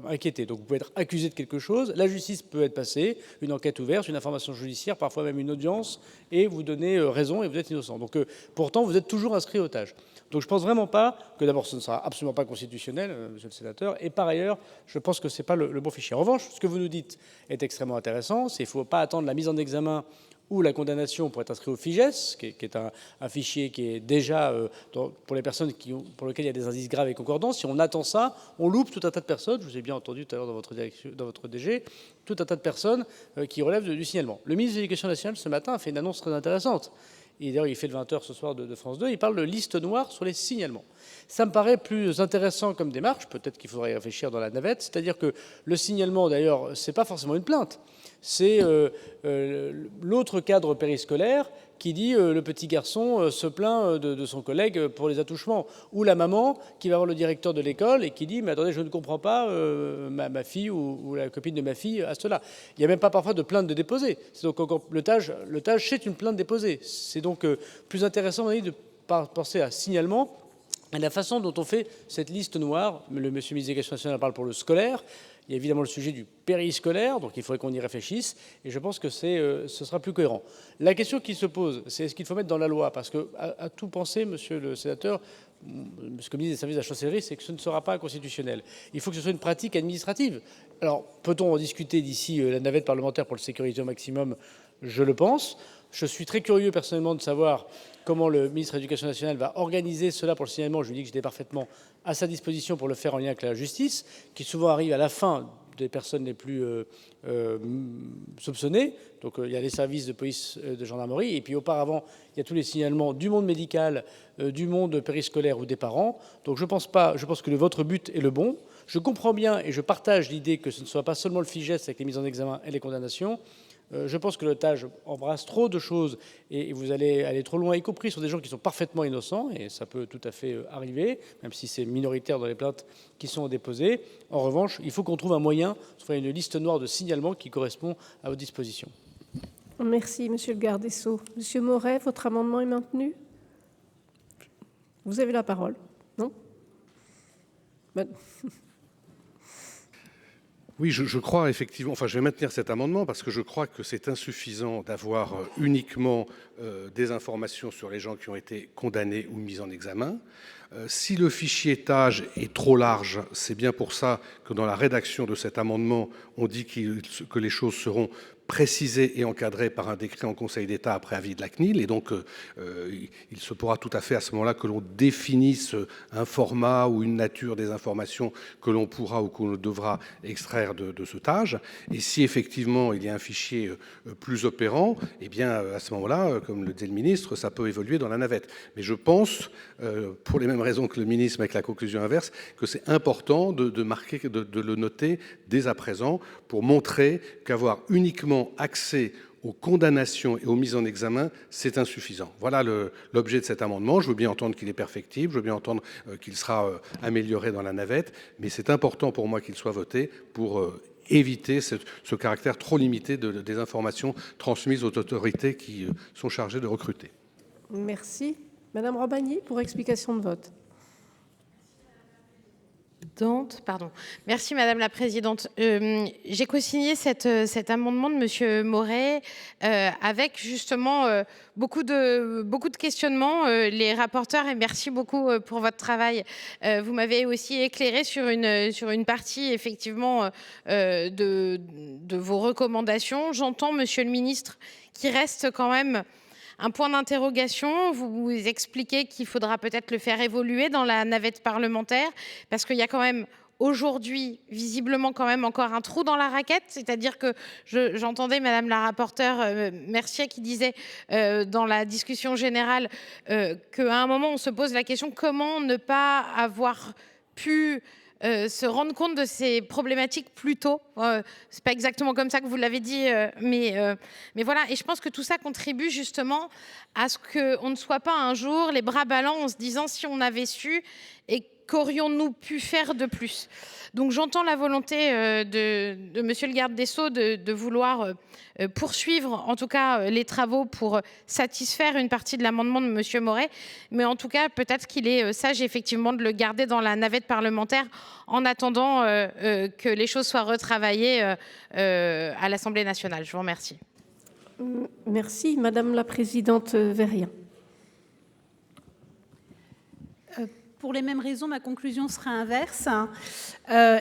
inquiété. Donc vous pouvez être accusé de quelque chose, la justice peut être passée, une enquête ouverte, une information judiciaire, parfois même une audience, et vous donnez raison et vous êtes innocent. Donc pourtant, vous êtes toujours inscrit au TAJ. Donc je ne pense vraiment pas que d'abord ce ne sera absolument pas constitutionnel, monsieur le sénateur, et par ailleurs, je pense que ce n'est pas le bon fichier. En revanche, ce que vous nous dites est extrêmement intéressant, c'est qu'il ne faut pas attendre la mise en examen ou la condamnation pour être inscrit au FIJES, qui est un fichier qui est déjà, pour les personnes pour lesquelles il y a des indices graves et concordants. Si on attend ça, on loupe tout un tas de personnes, je vous ai bien entendu tout à l'heure dans votre DG, tout un tas de personnes qui relèvent du signalement. Le ministre de l'Éducation nationale, ce matin, a fait une annonce très intéressante. Et d'ailleurs, il fait le 20h ce soir de France 2, il parle de liste noire sur les signalements. Ça me paraît plus intéressant comme démarche, peut-être qu'il faudrait y réfléchir dans la navette, c'est-à-dire que le signalement, d'ailleurs, ce n'est pas forcément une plainte, c'est l'autre cadre périscolaire qui dit le petit garçon se plaint de son collègue pour les attouchements, ou la maman qui va voir le directeur de l'école et qui dit mais attendez, je ne comprends pas ma fille ou la copine de ma fille à cela. Il n'y a même pas parfois de plainte de déposer. C'est donc encore le TAJ c'est une plainte déposée. C'est donc plus intéressant de penser à signalement. Et la façon dont on fait cette liste noire, le monsieur le ministre de l'Éducation nationale parle pour le scolaire, il y a évidemment le sujet du périscolaire, donc il faudrait qu'on y réfléchisse, et je pense que ce sera plus cohérent. La question qui se pose, c'est est-ce qu'il faut mettre dans la loi, parce qu'à tout penser, monsieur le sénateur, ce que me disent les services de la chancellerie, c'est que ce ne sera pas constitutionnel. Il faut que ce soit une pratique administrative. Alors, peut-on en discuter d'ici la navette parlementaire pour le sécuriser au maximum? Je le pense. Je suis très curieux personnellement de savoir comment le ministre de l'Éducation nationale va organiser cela pour le signalement. Je lui dis que j'étais parfaitement à sa disposition pour le faire en lien avec la justice, qui souvent arrive à la fin des personnes les plus soupçonnées. Donc il y a les services de police, de gendarmerie, et puis auparavant, il y a tous les signalements du monde médical, du monde périscolaire ou des parents. Donc je pense que votre but est le bon. Je comprends bien et je partage l'idée que ce ne soit pas seulement le FIJES avec les mises en examen et les condamnations. Je pense que le TAJ embrasse trop de choses et vous allez aller trop loin, y compris sur des gens qui sont parfaitement innocents, et ça peut tout à fait arriver, même si c'est minoritaire dans les plaintes qui sont déposées. En revanche, il faut qu'on trouve un moyen, soit une liste noire de signalements qui correspond à vos dispositions. Merci, monsieur le garde des Sceaux. Monsieur Moret, votre amendement est maintenu? Vous avez la parole. Non? Oui, je crois effectivement, enfin je vais maintenir cet amendement parce que je crois que c'est insuffisant d'avoir uniquement des informations sur les gens qui ont été condamnés ou mis en examen. Si le fichier TAJ est trop large, c'est bien pour ça que dans la rédaction de cet amendement, on dit que les choses seront précisées et encadrées par un décret en Conseil d'État après avis de la CNIL. Et donc, il se pourra tout à fait à ce moment-là que l'on définisse un format ou une nature des informations que l'on pourra ou que l'on devra extraire de ce TAJ. Et si effectivement il y a un fichier plus opérant, eh bien à ce moment-là, comme le disait le ministre, ça peut évoluer dans la navette. Mais je pense, pour les mêmes raisons que le ministre, mais avec la conclusion inverse, que c'est important de marquer, de le noter dès à présent pour montrer qu'avoir uniquement accès aux condamnations et aux mises en examen, c'est insuffisant. Voilà l'objet de cet amendement. Je veux bien entendre qu'il est perfectible, je veux bien entendre qu'il sera amélioré dans la navette, mais c'est important pour moi qu'il soit voté pour éviter ce caractère trop limité des informations transmises aux autorités qui sont chargées de recruter. Merci. Madame Robagny, pour explication de vote. Merci Madame la Présidente. J'ai co-signé cet amendement de Monsieur Moret avec justement beaucoup de questionnements. Les rapporteurs, et merci beaucoup pour votre travail. Vous m'avez aussi éclairé sur une partie effectivement de vos recommandations. J'entends Monsieur le Ministre qui reste quand même un point d'interrogation. Vous expliquez qu'il faudra peut-être le faire évoluer dans la navette parlementaire parce qu'il y a quand même aujourd'hui, visiblement, quand même encore un trou dans la raquette. C'est-à-dire que j'entendais Madame la rapporteure Mercier qui disait dans la discussion générale qu'à un moment, on se pose la question comment ne pas avoir pu se rendre compte de ces problématiques plus tôt. C'est pas exactement comme ça que vous l'avez dit, mais voilà. Et je pense que tout ça contribue justement à ce qu'on ne soit pas un jour les bras ballants en se disant si on avait su et qu'aurions-nous pu faire de plus. Donc j'entends la volonté de monsieur le garde des Sceaux de vouloir poursuivre en tout cas les travaux pour satisfaire une partie de l'amendement de monsieur Maurey, mais en tout cas peut-être qu'il est sage effectivement de le garder dans la navette parlementaire en attendant que les choses soient retravaillées à l'Assemblée nationale. Je vous remercie. Merci. Madame la présidente Verrien. Pour les mêmes raisons, ma conclusion sera inverse.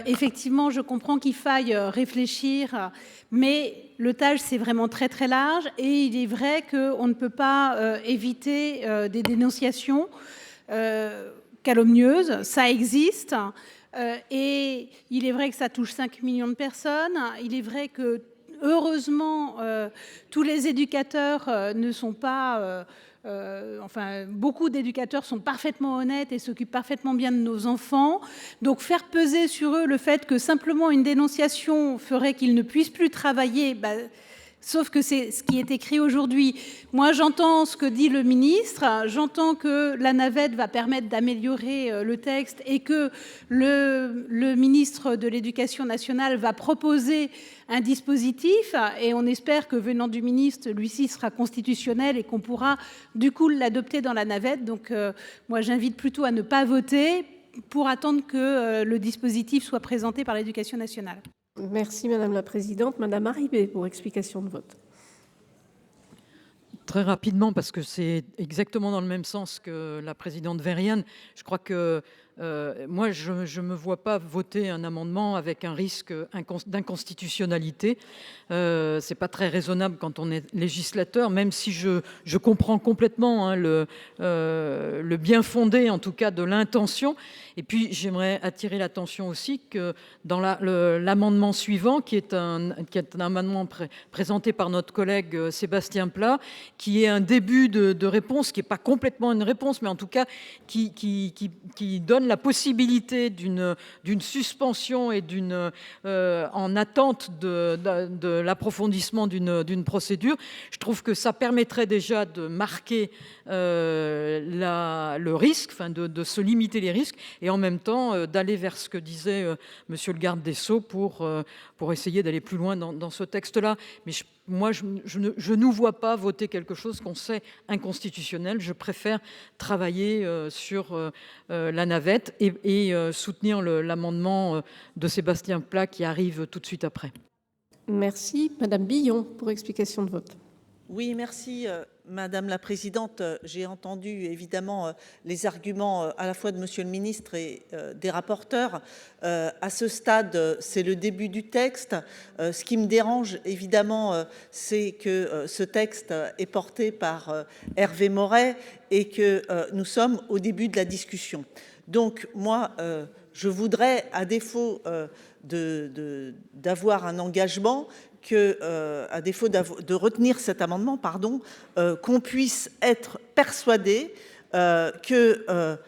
Effectivement, je comprends qu'il faille réfléchir, mais le TAJ, c'est vraiment très très large et il est vrai qu'on ne peut pas éviter des dénonciations calomnieuses. Ça existe et il est vrai que ça touche 5 millions de personnes. Il est vrai que, heureusement, tous les éducateurs ne sont pas... beaucoup d'éducateurs sont parfaitement honnêtes et s'occupent parfaitement bien de nos enfants. Donc faire peser sur eux le fait que simplement une dénonciation ferait qu'ils ne puissent plus travailler, sauf que c'est ce qui est écrit aujourd'hui. Moi, j'entends ce que dit le ministre, j'entends que la navette va permettre d'améliorer le texte et que le ministre de l'Éducation nationale va proposer un dispositif et on espère que venant du ministre, celui-ci sera constitutionnel et qu'on pourra du coup l'adopter dans la navette. Donc moi, j'invite plutôt à ne pas voter pour attendre que le dispositif soit présenté par l'Éducation nationale. Merci Madame la Présidente. Madame Harribey pour explication de vote. Très rapidement, parce que c'est exactement dans le même sens que la présidente Verrien. Je crois que moi, je ne me vois pas voter un amendement avec un risque d'inconstitutionnalité. Ce n'est pas très raisonnable quand on est législateur, même si je comprends complètement le bien fondé, en tout cas, de l'intention. Et puis, j'aimerais attirer l'attention aussi que dans l'amendement suivant, qui est un amendement présenté par notre collègue Sébastien Pla, qui est un début de réponse, qui n'est pas complètement une réponse, mais en tout cas qui donne la possibilité d'une suspension et en attente de l'approfondissement d'une procédure. Je trouve que ça permettrait déjà de marquer le risque, enfin de se limiter les risques, et en même temps d'aller vers ce que disait monsieur le garde des Sceaux pour essayer d'aller plus loin dans ce texte-là. Mais moi, je ne nous vois pas voter quelque chose qu'on sait inconstitutionnel. Je préfère travailler sur la navette et soutenir l'amendement de Sébastien Pla qui arrive tout de suite après. Merci. Madame Billon pour explication de vote. Oui, merci Madame la Présidente. J'ai entendu évidemment les arguments à la fois de Monsieur le Ministre et des rapporteurs. À ce stade, c'est le début du texte. Ce qui me dérange évidemment, c'est que ce texte est porté par Hervé Maurey et que nous sommes au début de la discussion. Donc moi, je voudrais, à défaut d'avoir un engagement, à défaut de retenir cet amendement, qu'on puisse être persuadé que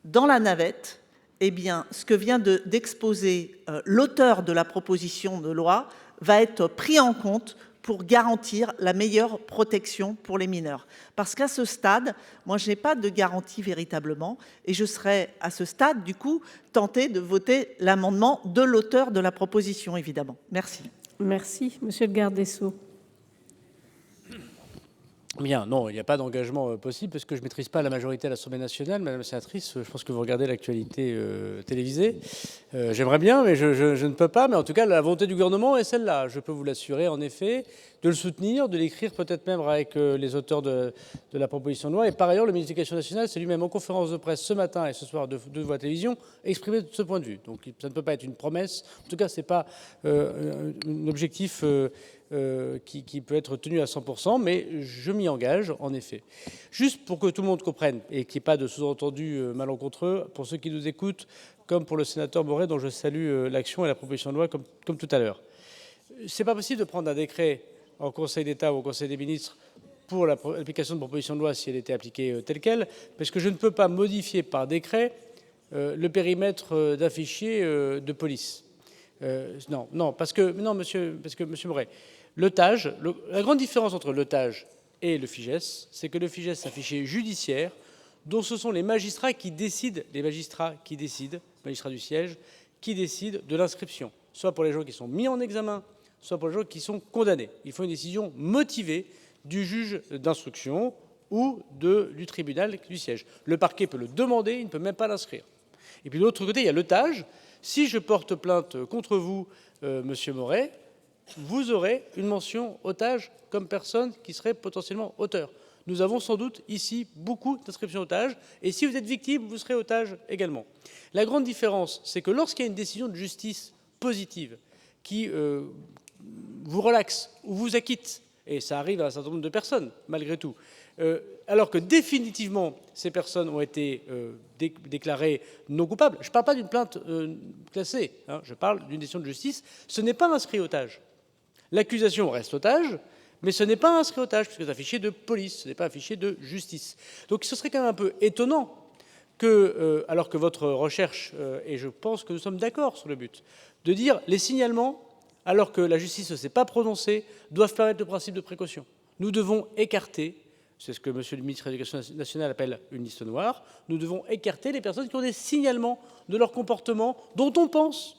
dans la navette, eh bien, ce que vient d'exposer l'auteur de la proposition de loi va être pris en compte pour garantir la meilleure protection pour les mineurs. Parce qu'à ce stade, moi, je n'ai pas de garantie véritablement, et je serais à ce stade, du coup, tentée de voter l'amendement de l'auteur de la proposition, évidemment. Merci. Merci. Monsieur le garde des Sceaux. Bien, non, il n'y a pas d'engagement possible parce que je ne maîtrise pas la majorité à l'Assemblée nationale. Madame la sénatrice, je pense que vous regardez l'actualité télévisée. J'aimerais bien, mais je ne peux pas. Mais en tout cas, la volonté du gouvernement est celle-là. Je peux vous l'assurer, en effet, de le soutenir, de l'écrire peut-être même avec les auteurs de la proposition de loi. Et par ailleurs, le ministre de l'Éducation nationale s'est lui-même en conférence de presse ce matin et ce soir de Voix télévision exprimé ce point de vue. Donc ça ne peut pas être une promesse. En tout cas, ce n'est pas un objectif qui peut être tenu à 100%, mais je m'y engage, en effet. Juste pour que tout le monde comprenne et qu'il n'y ait pas de sous-entendu malencontreux, pour ceux qui nous écoutent, comme pour le sénateur Moret, dont je salue l'action et la proposition de loi comme tout à l'heure. Ce n'est pas possible de prendre un décret en Conseil d'État ou au Conseil des ministres pour l'application de proposition de loi si elle était appliquée telle qu'elle, parce que je ne peux pas modifier par décret le périmètre d'un fichier de police. Monsieur Moret, l'otage, la grande différence entre l'otage et le FIJES, c'est que le FIJES, c'est un fichier judiciaire dont ce sont les magistrats du siège, qui décident de l'inscription, soit pour les gens qui sont mis en examen, soit pour les gens qui sont condamnés. Il faut une décision motivée du juge d'instruction ou du tribunal du siège. Le parquet peut le demander, il ne peut même pas l'inscrire. Et puis de l'autre côté, il y a l'otage. Si je porte plainte contre vous, monsieur Moret, vous aurez une mention otage comme personne qui serait potentiellement auteur. Nous avons sans doute ici beaucoup d'inscriptions otages, et si vous êtes victime, vous serez otage également. La grande différence, c'est que lorsqu'il y a une décision de justice positive qui vous relaxe ou vous acquitte, et ça arrive à un certain nombre de personnes, malgré tout, alors que définitivement ces personnes ont été déclarées non coupables, je ne parle pas d'une plainte classée, je parle d'une décision de justice, ce n'est pas inscrit otage. L'accusation reste otage, mais ce n'est pas inscrit otage, puisque c'est un fichier de police, ce n'est pas un fichier de justice. Donc ce serait quand même un peu étonnant que, alors que votre recherche, et je pense que nous sommes d'accord sur le but, de dire les signalements, alors que la justice ne s'est pas prononcée, doivent permettre le principe de précaution. Nous devons écarter, c'est ce que monsieur le ministre de l'Éducation nationale appelle une liste noire, nous devons écarter les personnes qui ont des signalements de leur comportement dont on pense,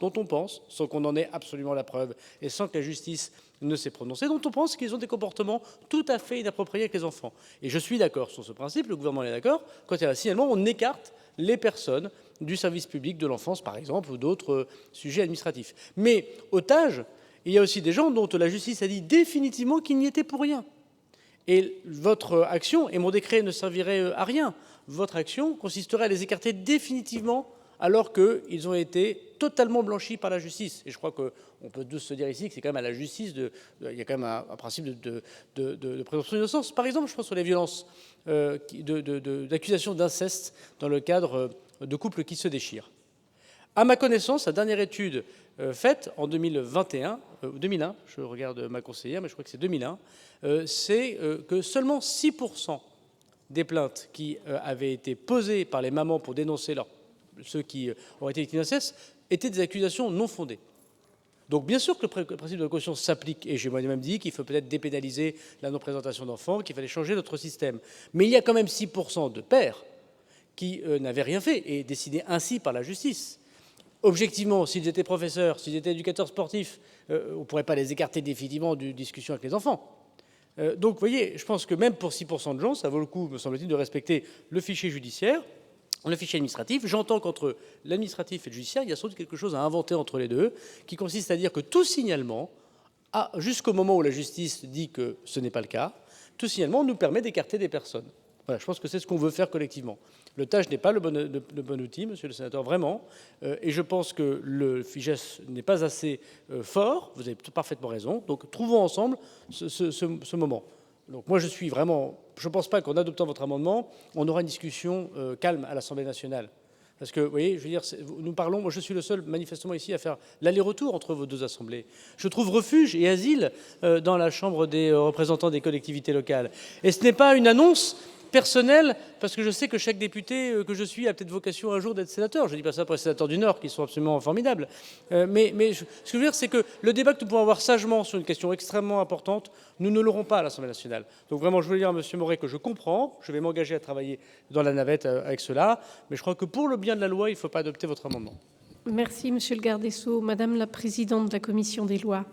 sans qu'on en ait absolument la preuve et sans que la justice ne s'est prononcée, dont on pense qu'ils ont des comportements tout à fait inappropriés avec les enfants. Et je suis d'accord sur ce principe, le gouvernement est d'accord, quand il y a un signalement, on écarte les personnes du service public de l'enfance, par exemple, ou d'autres sujets administratifs. Mais otage, il y a aussi des gens dont la justice a dit définitivement qu'ils n'y étaient pour rien. Et votre action, et mon décret ne servirait à rien, votre action consisterait à les écarter définitivement alors qu'ils ont été totalement blanchis par la justice. Et je crois qu'on peut tous se dire ici que c'est quand même à la justice, il y a quand même un principe de présomption d'innocence. Par exemple, je pense sur les violences, d'accusation d'inceste dans le cadre de couples qui se déchirent. À ma connaissance, la dernière étude faite en 2021, 2001, je regarde ma conseillère, mais je crois que c'est 2001, c'est que seulement 6% des plaintes qui avaient été posées par les mamans pour dénoncer ceux qui auraient été victimes d'inceste étaient des accusations non fondées. Donc bien sûr que le principe de précaution s'applique, et j'ai moi-même dit qu'il faut peut-être dépénaliser la non-présentation d'enfants, qu'il fallait changer notre système. Mais il y a quand même 6% de pères qui n'avaient rien fait et décidés ainsi par la justice. Objectivement, s'ils étaient professeurs, s'ils étaient éducateurs sportifs, on ne pourrait pas les écarter définitivement d'une discussion avec les enfants. Donc, vous voyez, je pense que même pour 6% de gens, ça vaut le coup, me semble-t-il, de respecter le fichier judiciaire, le fichier administratif. J'entends qu'entre l'administratif et le judiciaire, il y a sans doute quelque chose à inventer entre les deux, qui consiste à dire que tout signalement, jusqu'au moment où la justice dit que ce n'est pas le cas, tout signalement nous permet d'écarter des personnes. Voilà, je pense que c'est ce qu'on veut faire collectivement. Le TAJ n'est pas le bon outil, monsieur le sénateur, vraiment. Et je pense que le FIJES n'est pas assez fort. Vous avez parfaitement raison. Donc, trouvons ensemble ce moment. Donc, moi, je ne pense pas qu'en adoptant votre amendement, on aura une discussion calme à l'Assemblée nationale. Parce que, vous voyez, je veux dire, nous parlons, moi je suis le seul manifestement ici à faire l'aller-retour entre vos deux assemblées. Je trouve refuge et asile dans la Chambre des représentants des collectivités locales. Et ce n'est pas une annonce personnel, parce que je sais que chaque député que je suis a peut-être vocation un jour d'être sénateur. Je ne dis pas ça pour les sénateurs du Nord, qui sont absolument formidables. Mais ce que je veux dire, c'est que le débat que nous pouvons avoir sagement sur une question extrêmement importante, nous ne l'aurons pas à l'Assemblée nationale. Donc vraiment, je voulais dire à M. Moret que je comprends, je vais m'engager à travailler dans la navette avec cela, mais je crois que pour le bien de la loi, il ne faut pas adopter votre amendement. Merci, Monsieur le garde des Sceaux. Madame la présidente de la commission des lois.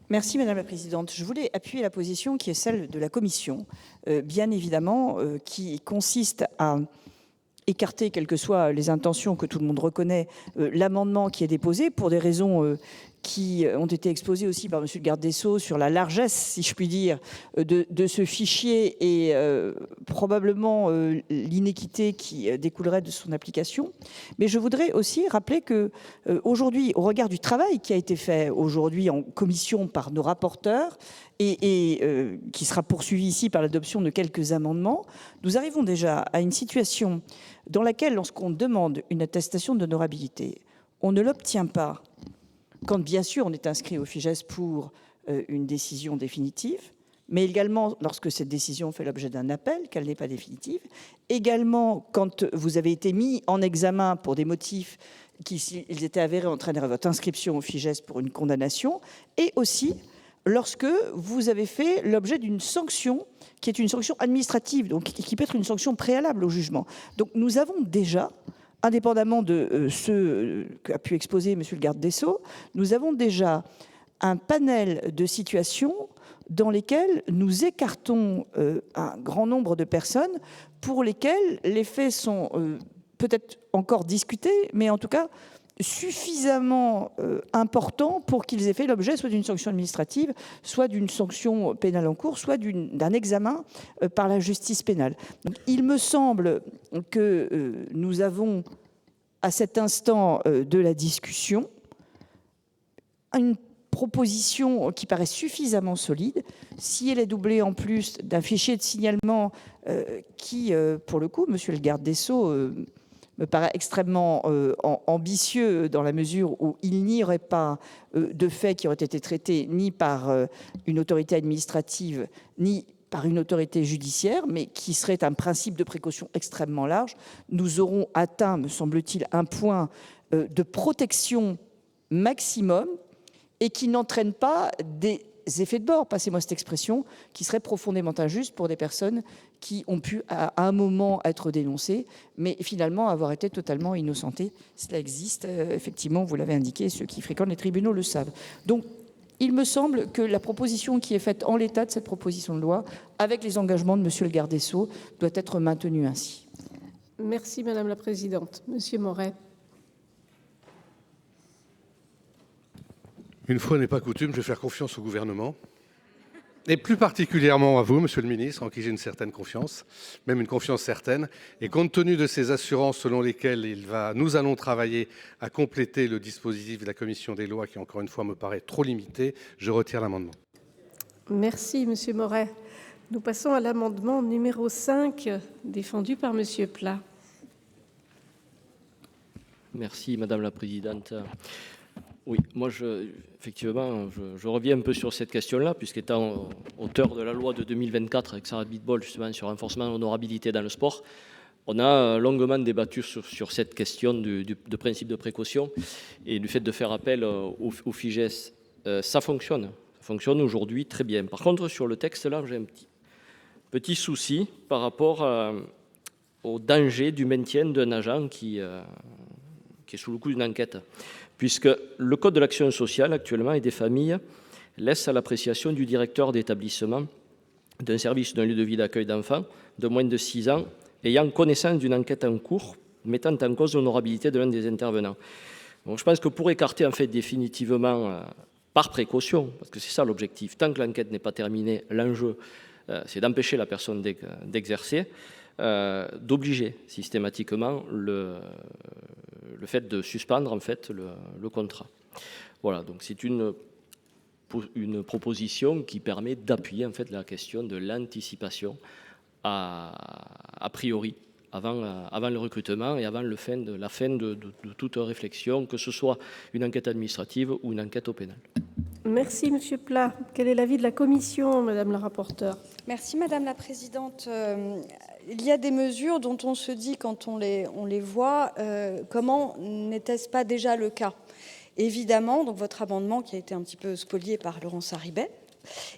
Merci Madame la Présidente. Je voulais appuyer la position qui est celle de la Commission, bien évidemment, qui consiste à écarter, quelles que soient les intentions que tout le monde reconnaît, l'amendement qui est déposé pour des raisons qui ont été exposées aussi par Monsieur le garde des Sceaux sur la largesse, si je puis dire, de ce fichier et probablement l'inéquité qui découlerait de son application. Mais je voudrais aussi rappeler que aujourd'hui, au regard du travail qui a été fait aujourd'hui en commission par nos rapporteurs et qui sera poursuivi ici par l'adoption de quelques amendements, nous arrivons déjà à une situation dans laquelle, lorsqu'on demande une attestation d'honorabilité, on ne l'obtient pas quand, bien sûr, on est inscrit au FIJES pour une décision définitive, mais également lorsque cette décision fait l'objet d'un appel, qu'elle n'est pas définitive, également quand vous avez été mis en examen pour des motifs qui, s'ils étaient avérés, entraîneraient votre inscription au FIJES pour une condamnation, et aussi lorsque vous avez fait l'objet d'une sanction qui est une sanction administrative, donc qui peut être une sanction préalable au jugement. Donc nous avons déjà, indépendamment de ce qu'a pu exposer Monsieur le garde des Sceaux, nous avons déjà un panel de situations dans lesquelles nous écartons un grand nombre de personnes pour lesquelles les faits sont peut-être encore discutés, mais en tout cas suffisamment importants pour qu'ils aient fait l'objet soit d'une sanction administrative, soit d'une sanction pénale en cours, soit d'un examen par la justice pénale. Donc, il me semble que nous avons, à cet instant de la discussion, une proposition qui paraît suffisamment solide. Si elle est doublée en plus d'un fichier de signalement qui, pour le coup, Monsieur le garde des Sceaux, me paraît extrêmement ambitieux dans la mesure où il n'y aurait pas de faits qui auraient été traités ni par une autorité administrative, ni par une autorité judiciaire, mais qui serait un principe de précaution extrêmement large. Nous aurons atteint, me semble-t-il, un point de protection maximum et qui n'entraîne pas des effets de bord, passez-moi cette expression, qui seraient profondément injustes pour des personnes qui ont pu à un moment être dénoncées, mais finalement avoir été totalement innocentées. Cela existe, effectivement, vous l'avez indiqué, ceux qui fréquentent les tribunaux le savent. Donc, il me semble que la proposition qui est faite en l'état de cette proposition de loi, avec les engagements de Monsieur le garde des Sceaux, doit être maintenue ainsi. Merci Madame la Présidente. Monsieur Moret. Une fois n'est pas coutume, je vais faire confiance au gouvernement, et plus particulièrement à vous, Monsieur le ministre, en qui j'ai une certaine confiance, même une confiance certaine. Et compte tenu de ces assurances selon lesquelles nous allons travailler à compléter le dispositif de la commission des lois, qui encore une fois me paraît trop limité, je retire l'amendement. Merci Monsieur Moret. Nous passons à l'amendement numéro 5, défendu par Monsieur Pla. Merci Madame la Présidente. Oui, moi, effectivement, je reviens un peu sur cette question-là, puisqu'étant auteur de la loi de 2024 avec Sarah Abitbol, justement, sur le renforcement de l'honorabilité dans le sport, on a longuement débattu sur cette question de principe de précaution et du fait de faire appel au FIJES. Ça fonctionne aujourd'hui très bien. Par contre, sur le texte-là, j'ai un petit souci par rapport au danger du maintien d'un agent qui est sous le coup d'une enquête, puisque le Code de l'action sociale actuellement et des familles laisse à l'appréciation du directeur d'établissement d'un service d'un lieu de vie d'accueil d'enfants de moins de 6 ans ayant connaissance d'une enquête en cours mettant en cause l'honorabilité de l'un des intervenants. Donc, je pense que pour écarter en fait définitivement, par précaution, parce que c'est ça l'objectif, tant que l'enquête n'est pas terminée, l'enjeu c'est d'empêcher la personne d'exercer, d'obliger systématiquement le fait de suspendre en fait le contrat. Voilà, donc c'est une proposition qui permet d'appuyer en fait la question de l'anticipation a priori avant le recrutement et avant la fin de toute réflexion, que ce soit une enquête administrative ou une enquête au pénal. Merci Monsieur Pla. Quel est l'avis de la Commission, Madame la rapporteure? Merci Madame la Présidente. Il y a des mesures dont on se dit quand on les voit, comment n'était-ce pas déjà le cas? Évidemment, donc votre amendement qui a été un petit peu spolié par Laurence Harribey,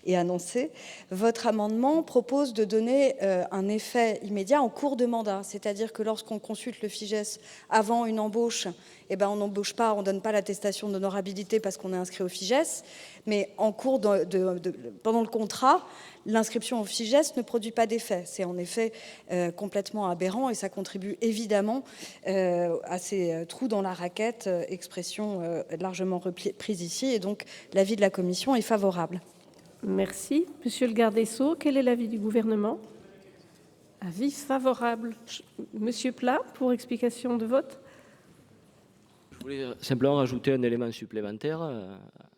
et annoncé, votre amendement propose de donner un effet immédiat en cours de mandat. C'est-à-dire que lorsqu'on consulte le FIJES avant une embauche, eh ben, on n'embauche pas, on ne donne pas l'attestation d'honorabilité parce qu'on est inscrit au FIJES, mais en cours pendant le contrat, l'inscription au FIJES ne produit pas d'effet. C'est en effet complètement aberrant et ça contribue évidemment à ces trous dans la raquette, expression largement reprise ici, et donc l'avis de la Commission est favorable. Merci. Monsieur le garde des Sceaux, quel est l'avis du gouvernement? Avis favorable. Monsieur Pla, pour explication de vote. Je voulais simplement rajouter un élément supplémentaire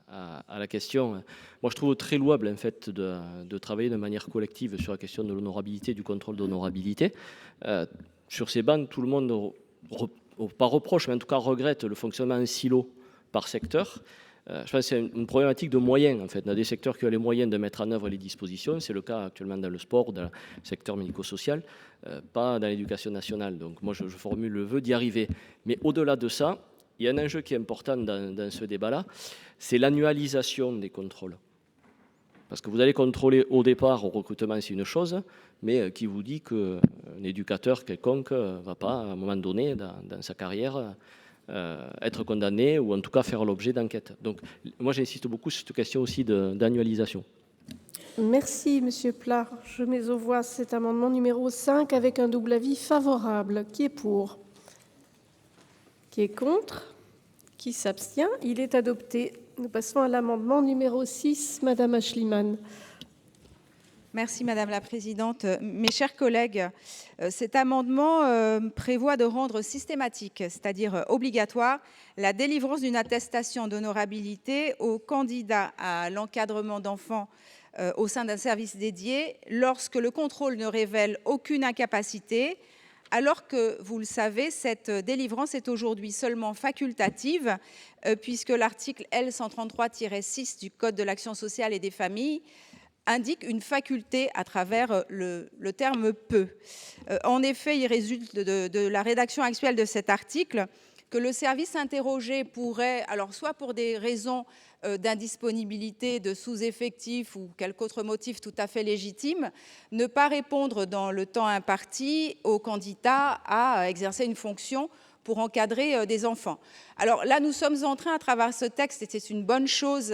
à la question. Moi, je trouve très louable en fait, de travailler de manière collective sur la question de l'honorabilité, du contrôle d'honorabilité. Sur ces bancs, tout le monde, pas reproche, mais en tout cas regrette le fonctionnement en silo par secteur. Je pense que c'est une problématique de moyens. En fait. On a des secteurs qui ont les moyens de mettre en œuvre les dispositions. C'est le cas actuellement dans le sport, dans le secteur médico-social, pas dans l'éducation nationale. Donc moi, je formule le vœu d'y arriver. Mais au-delà de ça, il y a un enjeu qui est important dans ce débat-là, c'est l'annualisation des contrôles. Parce que vous allez contrôler au départ, au recrutement, c'est une chose, mais qui vous dit qu'un éducateur quelconque ne va pas, à un moment donné, dans sa carrière, être condamné ou en tout cas faire l'objet d'enquête. Donc moi, j'insiste beaucoup sur cette question aussi d'annualisation. Merci, Monsieur Pla. Je mets aux voix cet amendement numéro 5 avec un double avis favorable. Qui est pour? Qui est contre? Qui s'abstient? Il est adopté. Nous passons à l'amendement numéro 6, Madame Aeschlimann. Merci Madame la Présidente. Mes chers collègues, cet amendement prévoit de rendre systématique, c'est-à-dire obligatoire, la délivrance d'une attestation d'honorabilité aux candidats à l'encadrement d'enfants au sein d'un service dédié lorsque le contrôle ne révèle aucune incapacité, alors que, vous le savez, cette délivrance est aujourd'hui seulement facultative, puisque l'article L133-6 du Code de l'action sociale et des familles indique une faculté à travers le terme « peut ». En effet, il résulte de la rédaction actuelle de cet article que le service interrogé pourrait, alors soit pour des raisons d'indisponibilité, de sous-effectif ou quelque autre motif tout à fait légitime, ne pas répondre dans le temps imparti au candidat à exercer une fonction pour encadrer des enfants. Alors là, nous sommes en train, à travers ce texte, et c'est une bonne chose,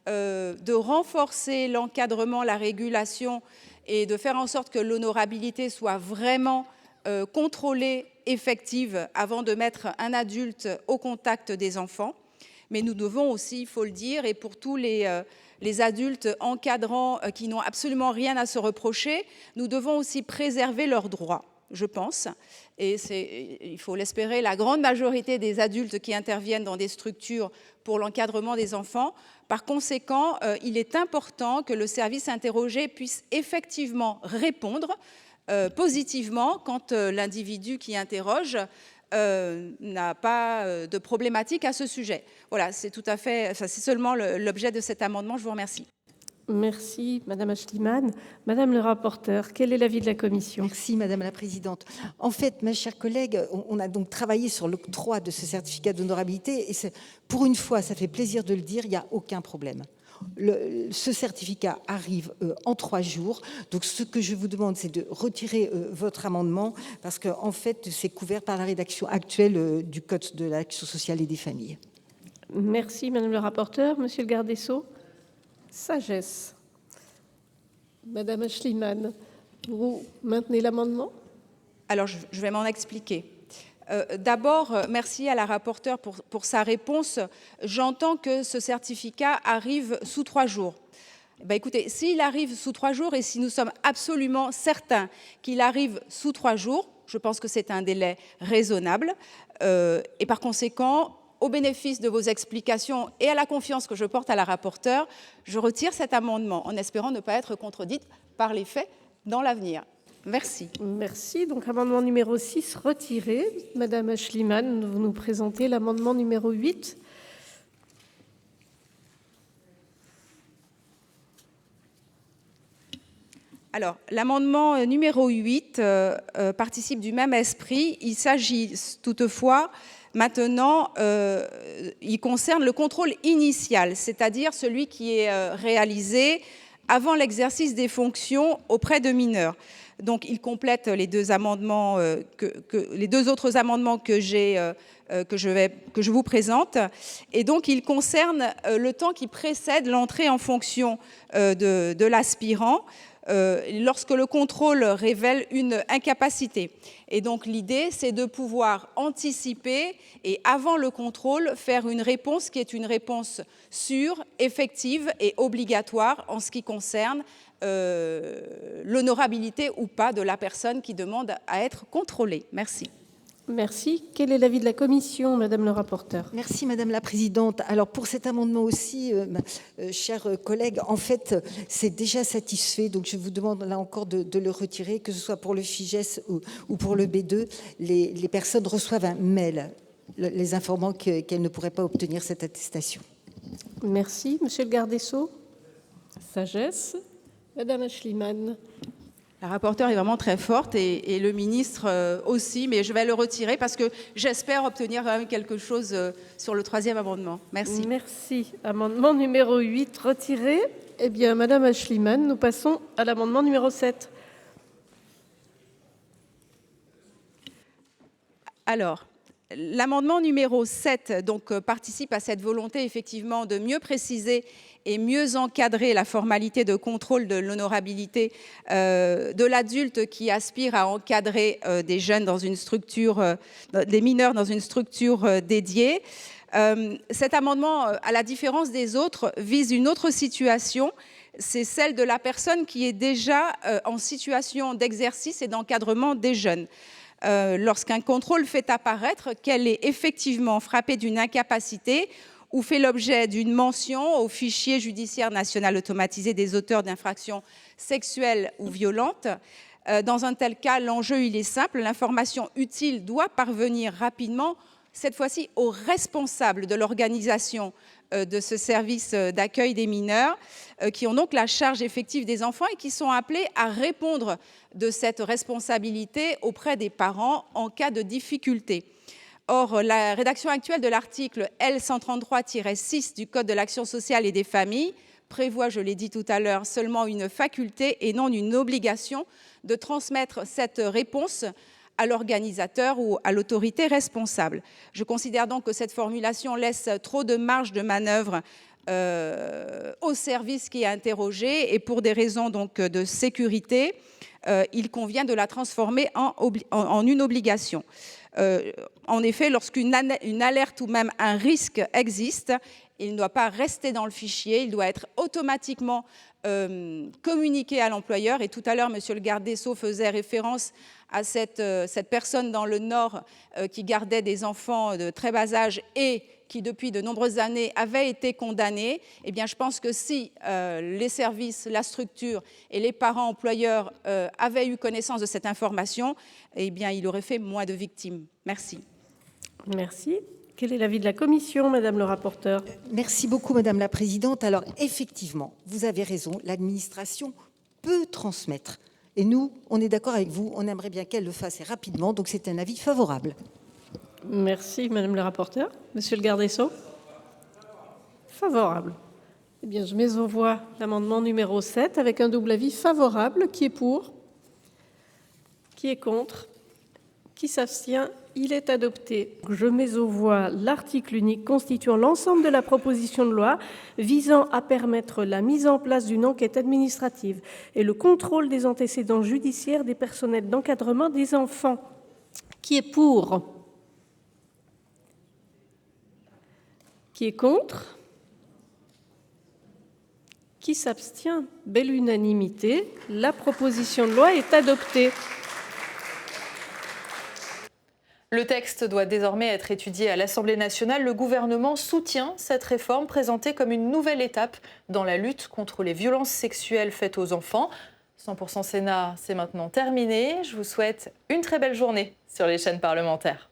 de renforcer l'encadrement, la régulation et de faire en sorte que l'honorabilité soit vraiment contrôlée, effective, avant de mettre un adulte au contact des enfants. Mais nous devons aussi, il faut le dire, et pour tous les adultes encadrants qui n'ont absolument rien à se reprocher, nous devons aussi préserver leurs droits, je pense. Et c'est, il faut l'espérer, la grande majorité des adultes qui interviennent dans des structures pour l'encadrement des enfants. Par conséquent, il est important que le service interrogé puisse effectivement répondre positivement quand l'individu qui interroge n'a pas de problématique à ce sujet. Voilà, c'est tout à fait, enfin, c'est seulement l'objet de cet amendement. Je vous remercie. Merci, Madame Aeschlimann. Madame le rapporteur, quel est l'avis de la Commission? Merci, Madame la Présidente. En fait, mes chers collègues, on a donc travaillé sur l'octroi de ce certificat d'honorabilité et pour une fois, ça fait plaisir de le dire, il n'y a aucun problème. Ce certificat arrive en 3 jours. Donc, ce que je vous demande, c'est de retirer votre amendement parce qu'en fait, c'est couvert par la rédaction actuelle du Code de l'action sociale et des familles. Merci, Madame le rapporteur. Monsieur le garde des Sceaux? Sagesse. Madame Aeschlimann, vous maintenez l'amendement? Alors, je vais m'en expliquer. D'abord, merci à la rapporteure pour sa réponse. J'entends que ce certificat arrive sous 3 jours. Ben écoutez, s'il arrive sous 3 jours et si nous sommes absolument certains qu'il arrive sous 3 jours, je pense que c'est un délai raisonnable. Et par conséquent, au bénéfice de vos explications et à la confiance que je porte à la rapporteure, je retire cet amendement en espérant ne pas être contredite par les faits dans l'avenir. Merci. Merci. Donc, amendement numéro 6 retiré. Madame Aeschlimann, vous nous présentez l'amendement numéro 8. Alors, l'amendement numéro 8 participe du même esprit. Il s'agit toutefois Maintenant, il concerne le contrôle initial, c'est-à-dire celui qui est réalisé avant l'exercice des fonctions auprès de mineurs. Donc, il complète les deux amendements, les deux autres amendements que je vous présente. Et donc, il concerne le temps qui précède l'entrée en fonction de l'aspirant, lorsque le contrôle révèle une incapacité. Et donc l'idée, c'est de pouvoir anticiper et avant le contrôle, faire une réponse qui est une réponse sûre, effective et obligatoire en ce qui concerne l'honorabilité ou pas de la personne qui demande à être contrôlée. Merci. Merci. Quel est l'avis de la commission, Madame le rapporteur? Merci Madame la Présidente. Alors pour cet amendement aussi, chers collègues, en fait, c'est déjà satisfait. Donc je vous demande là encore de le retirer, que ce soit pour le FIGES ou pour le B2. Les personnes reçoivent un mail les informant qu'elles ne pourraient pas obtenir cette attestation. Merci. Monsieur le garde des Sceaux? Sagesse. Madame Aeschlimann. La rapporteure est vraiment très forte et le ministre aussi, mais je vais le retirer parce que j'espère obtenir quand même quelque chose sur le troisième amendement. Merci. Merci. Amendement numéro 8, retiré. Eh bien, Madame Aeschlimann, nous passons à l'amendement numéro 7. Alors, l'amendement numéro 7 donc, participe à cette volonté effectivement de mieux préciser et mieux encadrer la formalité de contrôle de l'honorabilité de l'adulte qui aspire à encadrer des jeunes dans une structure, des mineurs dans une structure dédiée. Cet amendement, à la différence des autres, vise une autre situation. C'est celle de la personne qui est déjà en situation d'exercice et d'encadrement des jeunes. Lorsqu'un contrôle fait apparaître qu'elle est effectivement frappée d'une incapacité ou fait l'objet d'une mention au fichier judiciaire national automatisé des auteurs d'infractions sexuelles ou violentes. Dans un tel cas, l'enjeu il est simple, l'information utile doit parvenir rapidement, cette fois-ci aux responsables de l'organisation de ce service d'accueil des mineurs, qui ont donc la charge effective des enfants et qui sont appelés à répondre de cette responsabilité auprès des parents en cas de difficulté. Or, la rédaction actuelle de l'article L133-6 du Code de l'action sociale et des familles prévoit, je l'ai dit tout à l'heure, seulement une faculté et non une obligation de transmettre cette réponse à l'organisateur ou à l'autorité responsable. Je considère donc que cette formulation laisse trop de marge de manœuvre au service qui est interrogé et pour des raisons donc de sécurité, il convient de la transformer en une obligation. En effet, lorsqu'une alerte ou même un risque existe, il ne doit pas rester dans le fichier, il doit être automatiquement communiqué à l'employeur. Et tout à l'heure, Monsieur le garde des Sceaux faisait référence à cette personne dans le Nord qui gardait des enfants de très bas âge et qui, depuis de nombreuses années, avait été condamnée. Eh bien, je pense que si les services, la structure et les parents employeurs avaient eu connaissance de cette information, eh bien, il aurait fait moins de victimes. Merci. Merci. Quel est l'avis de la commission, Madame le rapporteur? Merci beaucoup, Madame la Présidente. Alors, effectivement, vous avez raison, l'administration peut transmettre. Et nous, on est d'accord avec vous, on aimerait bien qu'elle le fasse et rapidement, donc c'est un avis favorable. Merci, Madame le rapporteur. Monsieur le garde des Sceaux? Favorable. Eh bien, je mets aux voix l'amendement numéro 7 avec un double avis favorable. Qui est pour? Qui est contre? Qui s'abstient? Il est adopté. Je mets aux voix l'article unique constituant l'ensemble de la proposition de loi visant à permettre la mise en place d'une enquête administrative et le contrôle des antécédents judiciaires des personnels d'encadrement des enfants. Qui est pour? Qui est contre? Qui s'abstient? Belle unanimité. La proposition de loi est adoptée. Le texte doit désormais être étudié à l'Assemblée nationale. Le gouvernement soutient cette réforme présentée comme une nouvelle étape dans la lutte contre les violences sexuelles faites aux enfants. 100% Sénat, c'est maintenant terminé. Je vous souhaite une très belle journée sur les chaînes parlementaires.